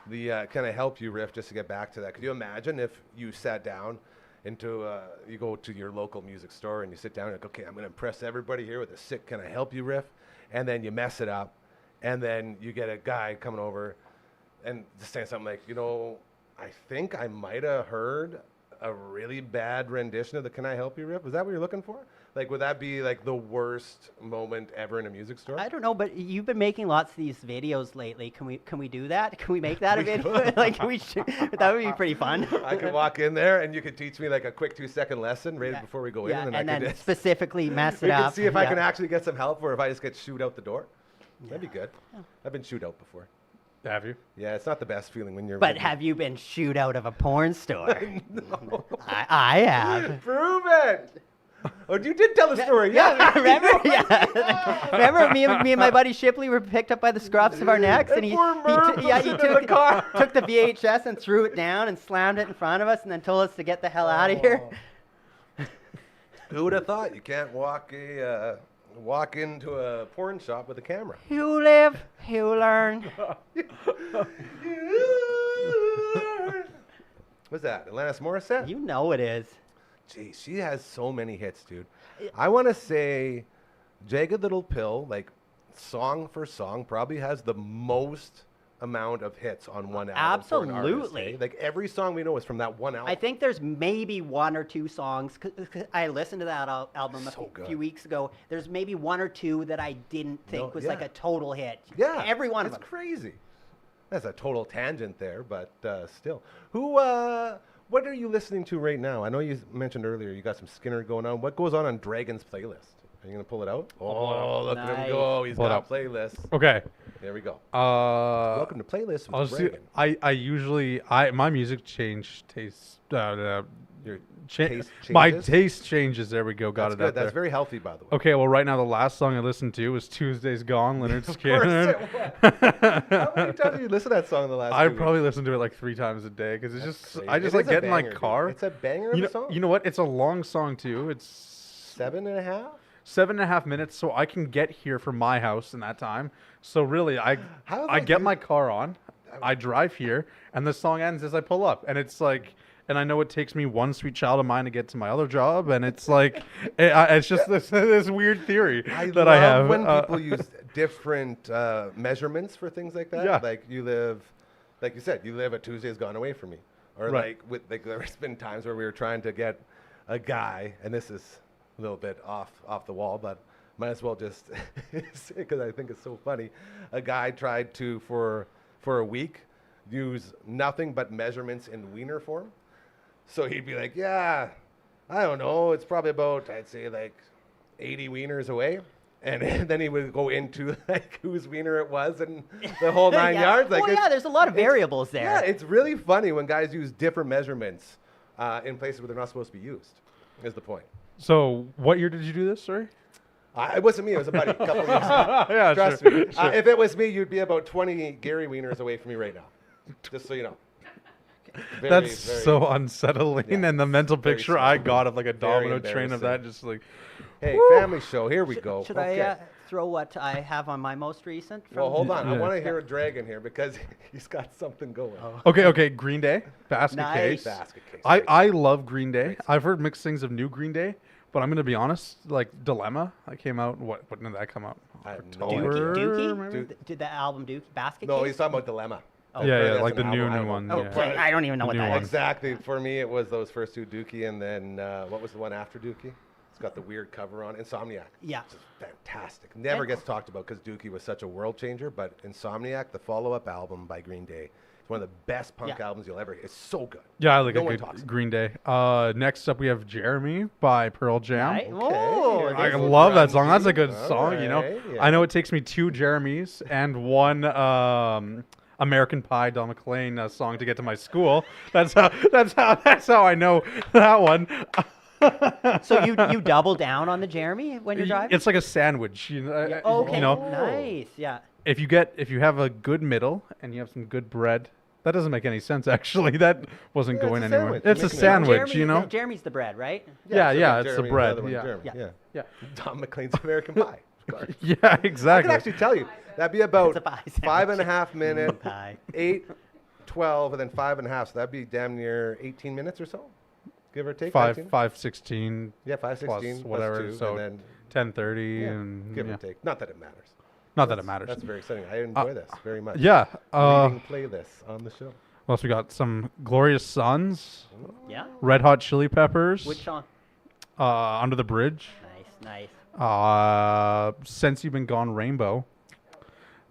the "Can I help you" riff, just to get back to that. Could you imagine if you sat down into, you go to your local music store and you sit down and like, okay, I'm going to impress everybody here with a sick "Can I help you" riff, and then you mess it up, and then you get a guy coming over and just saying something like, I think I might have heard a really bad rendition of the "Can I Help You" riff. Was that what you're looking for? Like, would that be like the worst moment ever in a music store? I don't know, but you've been making lots of these videos lately. Can we do that? Can we make that a video? Like, that would be pretty fun. I could walk in there and you could teach me like a quick 2-second lesson right before we go in, and and I then could specifically mess we it up. can see if I can Yeah. actually get some help, or if I just get shooed out the door. That'd be good. I've been shooed out before. Have you? Yeah, it's not the best feeling when you're. But have you been shooed out of a porn store? No. I have. Prove it. Oh, you did tell the story. Yeah, remember? Yeah. Remember, me and my buddy Shipley were picked up by the scruffs of our necks, and he poor Murph was he sitting in took the car. took the VHS and threw it down and slammed it in front of us, and then told us to get the hell out of here. Who would have thought you can't walk into a porn shop with a camera? You live, you learn. What's that? Alanis Morissette? You know it is. Gee, she has so many hits, dude. I want to say Jagged Little Pill, like song for song, probably has the most amount of hits on one album. for an artist, Absolutely. eh? Like every song we know is from that one album. I think there's maybe one or two songs. 'Cause I listened to that album So a good. few weeks ago. There's maybe one or two that I didn't think was like yeah. a total hit. Yeah, every one of it's them. crazy. That's a total tangent there, but still. What are you listening to right now? I know you mentioned earlier you got some Skinner going on. What goes on Dragon's playlist? Are you gonna pull it out? Oh, look at him Nice. go! He's Pull it got out. playlists. Okay. There we go. Welcome Welcome to Playlist with I'll see, Dragon. I usually my music tastes Your cha- taste my changes? taste changes. There we go. Got That's it good. out there. That's very healthy, by the way. Okay, well, right now the last song I listened to was "Tuesday's Gone," Leonard Of course Skinner. it was. How many times have you listened to that song in the last? I 2 probably weeks? listened to it like 3 times a day because it's just Crazy. I just It like is a get in my banger, dude. car. It's a banger of you a know, song. you know what? It's a long song too. It's 7.5. 7.5 minutes, so I can get here from my house in that time. So really, How do I they get do- my car on, I drive here, and the song ends as I pull up, and it's like, and I know it takes me one sweet child of mine to get to my other job, and it's like, it's just this weird theory that I have. when people use different measurements for things like that. Yeah. Like you live, like you said, you live at Tuesday's Gone Away from Me, or Right. there's been times where we were trying to get a guy, and this is a little bit off the wall, but might as well just because I think it's so funny. A guy tried to for a week use nothing but measurements in wiener form. So he'd be like, yeah, I don't know, it's probably about, I'd say like 80 wieners away. And then he would go into like whose wiener it was and the whole 9 Yeah. yards. Like Well, yeah, there's a lot of variables there. Yeah, it's really funny when guys use different measurements in places where they're not supposed to be used, is the point. So, what year did you do this? Sorry. It wasn't me, it was a buddy a couple years ago. Yeah, Trust sure, me. sure. If it was me, you'd be about 20 Gary wieners away from me right now. Just so you know. Very, That's very- so unsettling, Yeah, and the mental very picture small. I got of like a Very domino train of that, just like. Hey, family show, here we go. Should Okay. I throw what I have on my most recent? Well, hold on. I Yeah. want to hear a dragon here because he's got something going. Okay, Green Day, Basket Nice. Case. Basket Case. I love Green Day. I've heard mixed things of new Green Day, but I'm gonna be honest. Like Dilemma, that came out. When did that come out? I have no October, idea. maybe? Dude. Did the album Dookie Basket No, Case? he's talking about Dilemma. Oh, Yeah, That's like the an new album. I don't one. know. Oh, Yeah. play- I don't even know what New that one. is. Exactly. For me, it was those first two, Dookie, and then what was the one after Dookie? It's got the weird cover on Insomniac. Yeah. Which is fantastic. Never gets talked about because Dookie was such a world changer, but Insomniac, the follow-up album by Green Day, it's one of the best punk Yeah. albums you'll ever hear. It's so good. Yeah, I like No a one good talks about Green Day. Next up, we have Jeremy by Pearl Jam. Right? Okay, Oh, you're I getting love that song. grungy. That's a good All song, you know. right, yeah. I know it takes me 2 Jeremys and 1 American Pie Don McLean song to get to my school. That's how I know that one. So you double down on the Jeremy when you're driving? It's like a sandwich, Okay. you know. Nice. Yeah. If you have a good middle and you have some good bread, that doesn't make any sense actually. That wasn't Yeah, going it's a anywhere. sandwich. It's a Making it- sandwich, Jeremy, you know. Jeremy's the bread, right? Yeah, so yeah, then it's the Jeremy, bread, other one, yeah. Jeremy, Yeah. Yeah. Don McLean's American Pie. Of course. Yeah, I can exactly. actually tell you. That'd be about It's a pie 5.5 minute, Pie. 8, 12, and then 5.5. So that'd be damn near 18 minutes or so, give or take. 19? 5:16 Yeah, 5:16 plus plus whatever. 2, So and then 10:30 yeah, and give yeah. or take. Not that it matters. Not that it matters. That's very exciting. I enjoy this very much. Yeah. Reading playlists on the show. What else we got? Some Glorious Sons, Yeah. Red Hot Chili Peppers, Which song? Under the Bridge, Nice. Since You've Been Gone, Rainbow.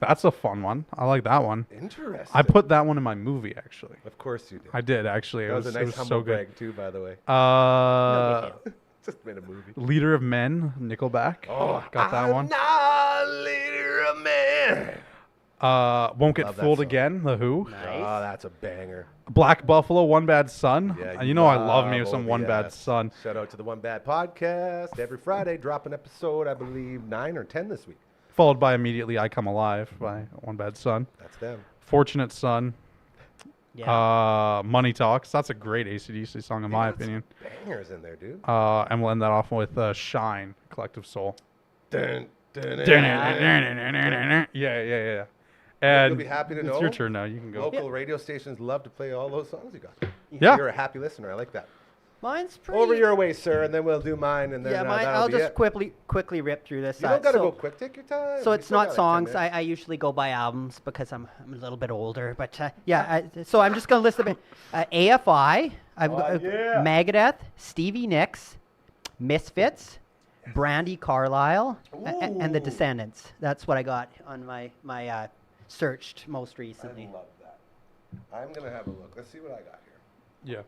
That's a fun one. I like that one. Interesting. I put that one in my movie, actually. Of course you did. I did, actually. That was a nice it was humble so good. brag too, by the way. No big deal. Just made a movie. Leader of Men, Nickelback. Got that one. Not leader of man. Won't Get Love that Fooled song. Again, The Who. Nice. Oh, that's a banger. Black Buffalo, One Bad Son. Yeah, You know I love me with some One Bad OBS. Son. Shout out to the One Bad Podcast. Every Friday, drop an episode, I believe 9 or 10 this week. Followed by immediately I Come Alive by One Bad Son. That's them. Fortunate Son. Yeah. Money Talks. That's a great AC/DC song in my opinion. Bangers in there, dude. And we'll end that off with Shine, Collective Soul. Dun, dun, dun, Yeah. And You'll be happy to it's know your turn now. You can go. Local radio stations love to play all those songs you got. Yeah. You're a happy listener. I like that. Mine's pretty. Over your way, sir, and then we'll do mine, and then Yeah, mine. that'll I'll be just it. quickly rip through this. You don't gotta so, go quick. Take your time. So We it's still not got, like, 10 songs. minutes. I usually go by albums because I'm a little bit older. But so I'm just gonna list them. AFI. I've got yeah. Megadeth, Stevie Nicks, Misfits, Brandy Carlisle, and the Ooh. Descendants. That's what I got on my searched most I recently. love that. I'm gonna have a look. Let's see what I got here. Yeah.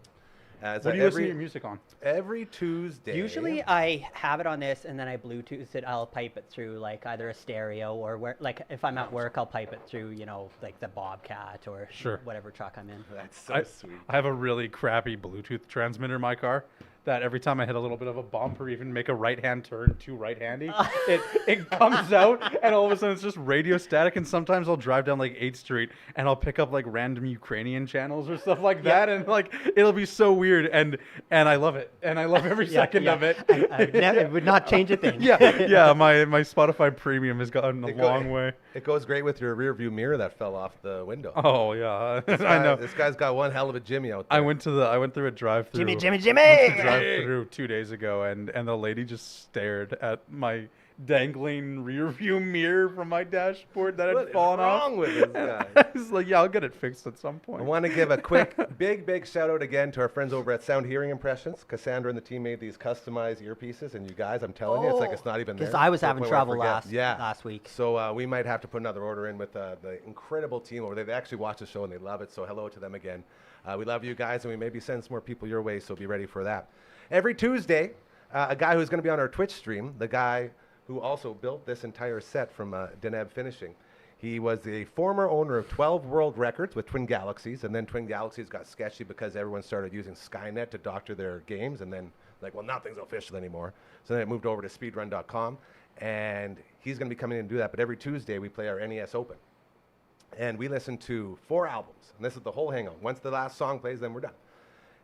As What do you listen to every, your music on? every Tuesday. Usually I have it on this and then I Bluetooth it. I'll pipe it through like either a stereo or where, like if I'm at work, I'll pipe it through, like the Bobcat or Sure. whatever truck I'm in. That's so sweet. I have a really crappy Bluetooth transmitter in my car that every time I hit a little bit of a bump or even make a right-hand turn too right-handy, it comes out and all of a sudden it's just radio static. And sometimes I'll drive down like 8th Street and I'll pick up like random Ukrainian channels or stuff like that. And like, it'll be so weird. And I love it. And I love every second of it. I would not change a thing. Yeah. My Spotify premium has gotten a long way. It goes great with your rear view mirror that fell off the window. Oh yeah. I know. This guy's got one hell of a Jimmy out there. I went through a drive-through. Jimmy. Drive through 2 days ago, and the lady just stared at my dangling rear view mirror from my dashboard that What had is fallen wrong off. with this guy? I was like, yeah, I'll get it fixed at some I point. want to give a quick, big shout out again to our friends over at Sound Hearing Impressions. Cassandra and the team made these customized earpieces, and you guys, I'm telling you, it's like it's not even there. Because I was to the having point where I trouble forget. last week. So we might have to put another order in with the incredible team over there. They actually watch the show and they love it. So hello to them again. We love you guys, and we maybe send some more people your way. So be ready for that. Every Tuesday, a guy who's going to be on our Twitch stream, the guy who also built this entire set from Deneb Finishing. He was the former owner of 12 World Records with Twin Galaxies, and then Twin Galaxies got sketchy because everyone started using Skynet to doctor their games, and then like, well, nothing's official anymore. So then it moved over to speedrun.com, and he's going to be coming in and do that. But every Tuesday we play our NES Open, and we listen to 4 albums, and this is the whole hang-on. Once the last song plays, then we're done.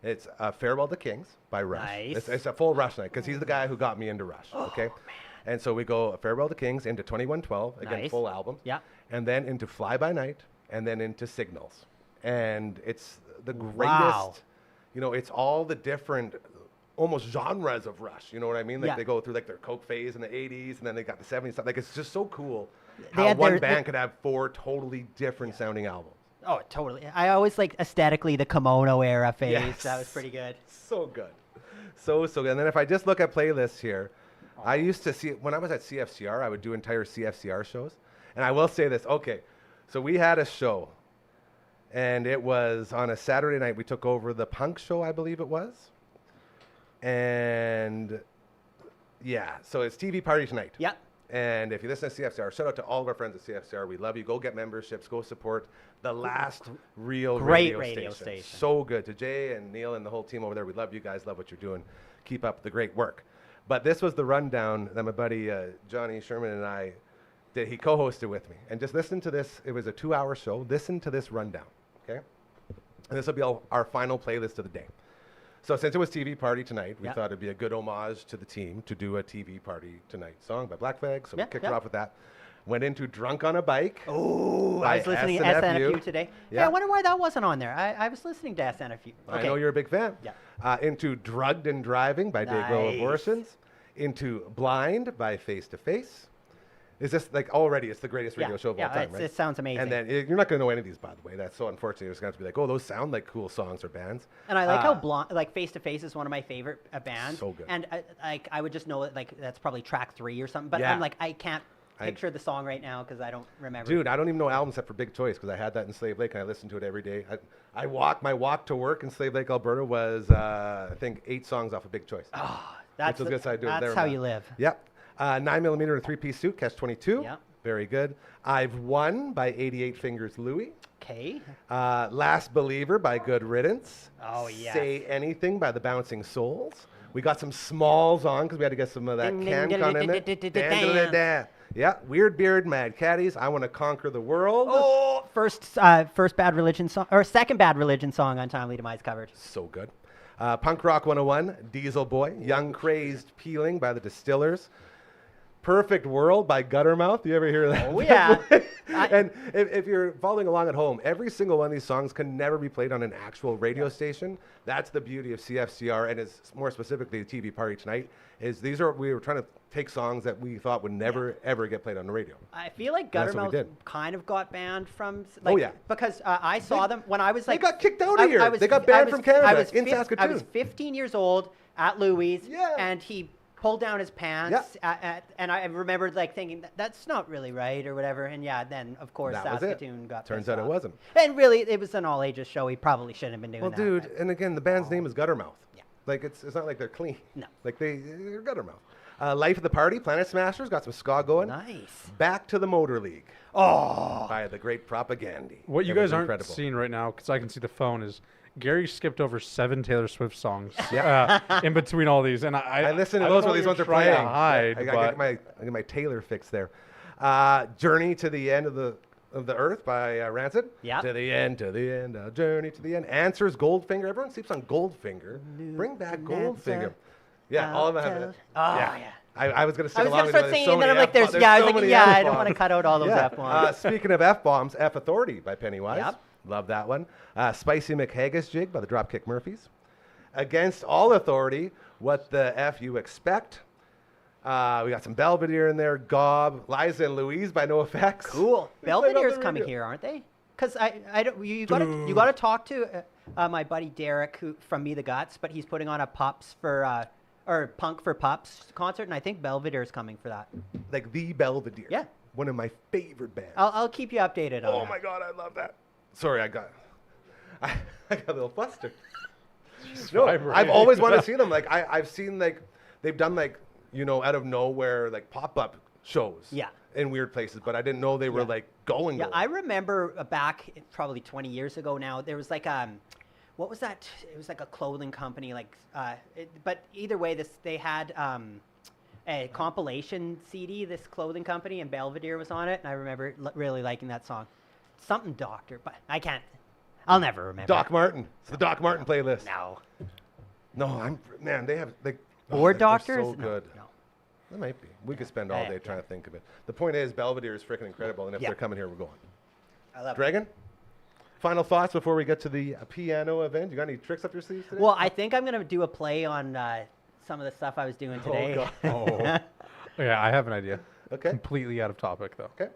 It's Farewell to Kings by Rush. Nice. It's a full Rush night because he's the guy who got me into Rush. Okay, and so we go Farewell to Kings into 2112 again, Nice. full album. Yeah. And then into Fly By Night, and then into Signals, and it's the greatest. Wow. It's all the different, almost genres of Rush. You know what I mean? Like Yeah. they go through like their Coke phase in the 80s, and then they got the 70s stuff. Like it's just so cool They how had one their- band could have 4 totally different sounding albums. Oh, totally. I always liked aesthetically the kimono era phase. Yes. That was pretty good. So good. So good. And then if I just look at playlists here, I used to see, when I was at CFCR, I would do entire CFCR shows. And I will say this, okay, so we had a show, and it was on a Saturday night. We took over the punk show, I believe it was. And yeah, so it's TV Party Tonight. Yeah. And if you listen to CFCR, shout out to all of our friends at CFCR. We love you. Go get memberships. Go support the last real Great radio radio station. station. So good. To Jay and Neil and the whole team over there, we love you guys. Love what you're doing. Keep up the great work. But this was the rundown that my buddy Johnny Sherman and I did. He co-hosted with me. And just listen to this. It was a 2-hour show. Listen to this rundown, okay? And this will be our final playlist of the day. So since it was TV Party Tonight, we Yeah. thought it'd be a good homage to the team to do a TV Party Tonight song by Black Flag. So Yeah, we kicked yeah. it off with that. Went into Drunk on a Bike. Oh, by I was listening to SNFU. SNFU today. Yeah. Yeah, I wonder why that wasn't on there. I was listening to SNFU. I know you're a big fan. Yeah. Into Drugged and Driving by Dayglow Nice. Abortions. Into Blind by Face to Face. Is this like already? It's the greatest radio show of all time, right? It sounds amazing. And then you're not going to know any of these, by the way. That's so unfortunate. You're just going to have to be like, oh, those sound like cool songs or bands. And I like how like Face to Face is one of my favorite bands. So good. And I would just know it, like that's probably track 3 or something. But Yeah. I'm like I can't picture the song right now because I don't remember. Dude, I don't even know albums except for Big Choice because I had that in Slave Lake and I listened to it every day. My walk to work in Slave Lake, Alberta was I think 8 songs off of Big Choice. Oh, that's which was good, so I do it that's there how now. you live. Yep. 9mm in a 3-piece suit, Catch 22. Yep. Very good. I've Won by 88 Fingers Louie. Okay. Last Believer by Good Riddance. Oh, yes. Say Anything by the Bouncing Souls. We got some Smalls on because we had to get some of that can in there. Yeah. Weird Beard, Mad Caddies. I Want to Conquer the World. Oh, first Bad Religion song or second Bad Religion song on Timely Demise covered. So good. Punk Rock 101, Diesel Boy. Young Crazed Peeling by the Distillers. Perfect World by Guttermouth. You ever hear that? Oh, yeah. And if you're following along at home, every single one of these songs can never be played on an actual radio station. That's the beauty of CFCR, and is more specifically the TV Party Tonight, is we were trying to take songs that we thought would never, ever get played on the radio. I feel like That's what we Guttermouth did. kind of got banned from. Oh, yeah. Because I saw them when I was like. They got kicked out of here. They got banned from Canada in Saskatoon. I was 15 years old at Louis, Yeah. and he pulled down his pants, and I remembered like thinking that's not really right or whatever. And yeah, then of course That was it. Saskatoon got. Turns pissed out it off. wasn't. And really, it was an all ages show. He probably shouldn't have been doing Well, that. dude, but- and again, the band's name is Guttermouth. Yeah. Like, it's not like they're clean. No. Like, they're Guttermouth. Life of the Party, Planet Smashers, got some ska going. Nice. Back to the Motor League Oh. by the great Propagandy. What you That guys was aren't incredible. seeing right now, because I can see the phone, is Gary skipped over 7 Taylor Swift songs in between all these, and I listen to I those don't when these know ones are what you're playing. trying to hide, I get my Taylor fix there. Journey to the End of the Earth by Rancid. Yeah. To the end, journey to the end. Answers, Goldfinger. Everyone sleeps on Goldfinger. Bring back Goldfinger. Yeah, all of them have it. Oh yeah. I was going to I sing was along gonna with start you, singing, and then I'm like, there's I was so like, many yeah, I don't F-bombs. want to cut out all those F-bombs. Speaking of F-bombs, F Authority by Pennywise. Yep. Love that one. Spicy McHaggis Jig by the Dropkick Murphys. Against All Authority, What the F You Expect. We got some Belvedere in there. Gob, Liza and Louise by No Effects. Cool. They played on the Belvedere's coming radio. here, aren't they? Because I don't. You gotta talk to my buddy Derek from Me the Guts, but he's putting on a Pups for or Punk for Pups concert, and I think Belvedere's coming for that. Like the Belvedere. Yeah. One of my favorite bands. I'll keep you updated on. Oh that. my God, I love that. Sorry, I got a little flustered. No, I've always wanted to see them. Like I've seen like they've done like out of nowhere like pop-up shows. Yeah. In weird places, but I didn't know they were like going. Yeah, I remember back probably 20 years ago now. There was like what was that? It was like a clothing company, like but either way, they had a compilation CD. This clothing company, and Belvedere was on it, and I remember really liking that song. Something Doctor, but I can't. I'll never remember. Doc Martin. It's the Doc Martin playlist. No. They have like Or they're Doctors? so good. No. That might be. We could spend all day trying to think of it. The point is, Belvedere is freaking incredible, and if they're coming here, we're going. I love it. Dragon. Final thoughts before we get to the piano event. You got any tricks up your sleeves today? Well, I think I'm gonna do a play on some of the stuff I was doing today. God. Oh, yeah, I have an idea. Okay. Completely out of topic, though. Okay.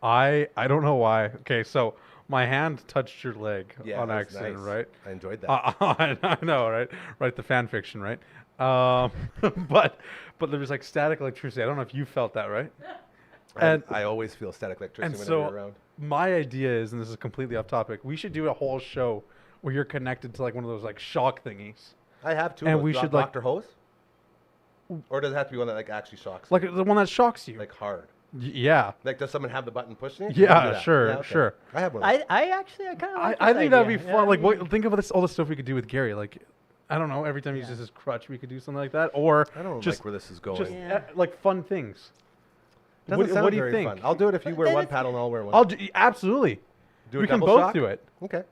I don't know why. Okay, so my hand touched your leg Yeah, on that's accident, nice. right? I enjoyed that. I know, right? Right, the fan fiction, right? But there was like static electricity. I don't know if you felt that, right? And I always feel static electricity and whenever so you're around. my idea is, and this is completely off topic, we should do a whole show where you're connected to like one of those like shock thingies, I have two. and of those. we should, like- Dr. Hose. Or does it have to be one that like actually shocks? like the one that shocks you. like hard. Yeah. Like, does someone have the button pushing it? Yeah, You can do that. sure, okay. sure. I have one. I actually kind of like I this think that'd be idea. fun. Yeah, Like, what, think of all the stuff we could do with Gary. Like, I don't know. Every time he uses his crutch, we could do something like that, or I don't just like where this is going. just Yeah. like fun things. Doesn't sound what do you very think? fun. I'll do it if you wear then one it's- paddle and I'll wear one. I'll do absolutely. do a We can double both shock? do it. Okay.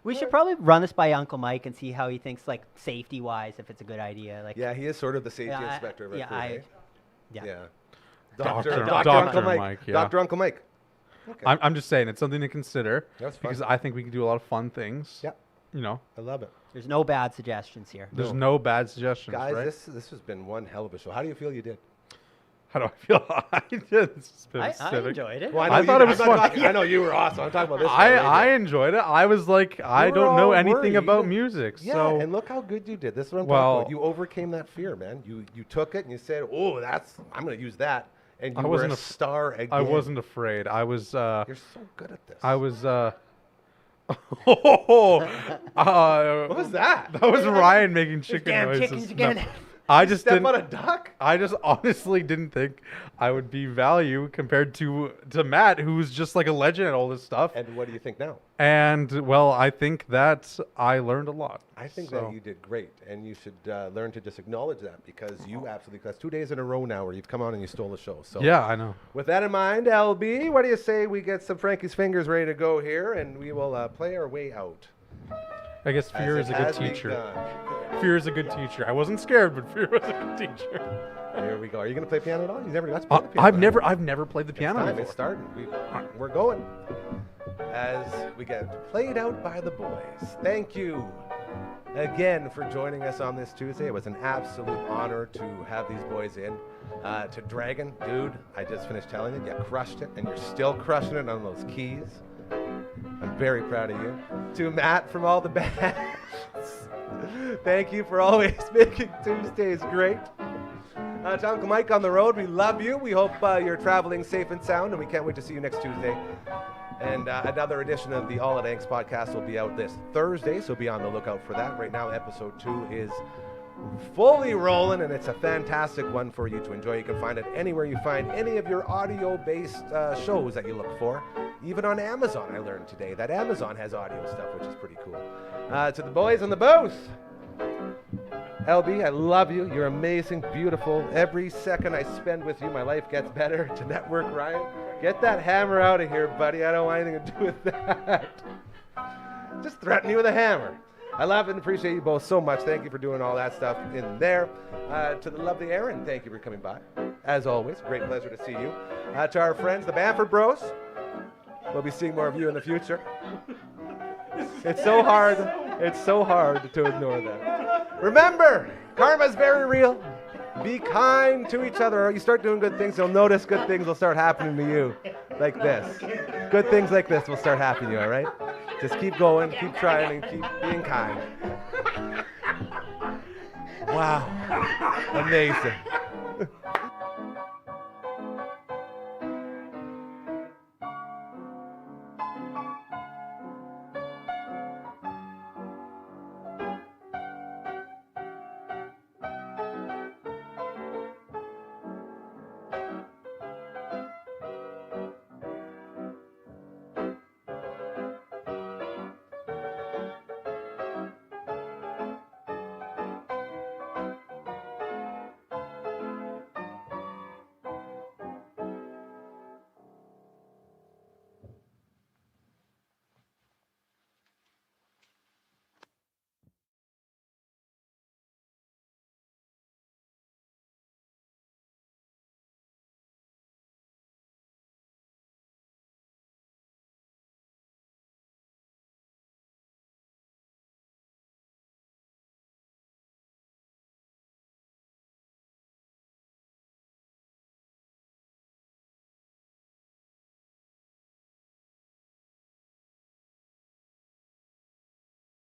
We should probably run this by Uncle Mike and see how he thinks, like safety wise, if it's a good idea. Like, Yeah, he is sort of the safety Yeah, inspector of yeah, our crew, yeah. Yeah. Doctor Uncle Mike. Mike, yeah. Dr. Uncle Mike. Okay. I'm just saying it's something to consider That's fun. because I think we can do a lot of fun things. Yeah. You know, I love it. There's no bad suggestions here. there's no bad suggestions, Guys, right? this has been one hell of a show. How do you feel you did? How do I feel? It's been I specific. enjoyed it. Well, I thought it was I'm not fun. talking- I know you were awesome. I'm talking about this. I enjoyed it. I was like, I were don't know all anything about worried. music, Yeah, so and look how good you did. This is what I'm Well- talking about. You overcame that fear, man. You took it and you said, "Oh, I'm going to use that." And you I were wasn't a af- star again. I wasn't afraid. I was. You're so good at this. I was. What was that? That was Ryan making chicken damn noises. chickens again. I just Step didn't. on a duck? I just honestly didn't think I would be value compared to Matt, who's just like a legend at all this stuff. And what do you think now? And well, I think that I learned a lot. I think So- that you did great, and you should learn to just acknowledge that because you absolutely. That's 2 days in a row now where you've come on and you stole the show. So Yeah, I know. with that in mind, LB, what do you say we get some Frankie's Fingers ready to go here, and we will play our way out. I guess as fear it is a good has teacher. begun. Fear is a good teacher. I wasn't scared, but fear was a good teacher. Here we go. Are you going to play piano at all? You've never got to play the piano. I've have you? never played the piano It's time. before. It's starting. We're going. As we get played out by the boys. Thank you again for joining us on this Tuesday. It was an absolute honor to have these boys in. To Dragon, dude, I just finished telling you, you crushed it, and you're still crushing it on those keys. I'm very proud of you. To Matt from all the bands, thank you for always making Tuesdays great. To Uncle Mike on the road, we love you. We hope you're traveling safe and sound, and we can't wait to see you next Tuesday. And another edition of the All at Angst podcast will be out this Thursday, so be on the lookout for that. Right now, episode 2 is fully rolling, and it's a fantastic one for you to enjoy. You can find it anywhere you find any of your audio-based shows that you look for. Even on Amazon, I learned today that Amazon has audio stuff, which is pretty cool. To the boys on the booth. LB, I love you. You're amazing, beautiful. Every second I spend with you, my life gets better. To Network Ryan, get that hammer out of here, buddy. I don't want anything to do with that. Just threaten me with a hammer. I love and appreciate you both so much. Thank you for doing all that stuff in there. To the lovely Aaron, thank you for coming by. As always, great pleasure to see you. To our friends, the Bamford Bros, we'll be seeing more of you in the future. It's so hard to ignore that. Remember, karma's very real. Be kind to each other. You start doing good things, you'll notice good things will start happening to you. Like this. Good things like this will start happening to you, all right? Just keep going, keep trying, and keep being kind. Wow. Amazing.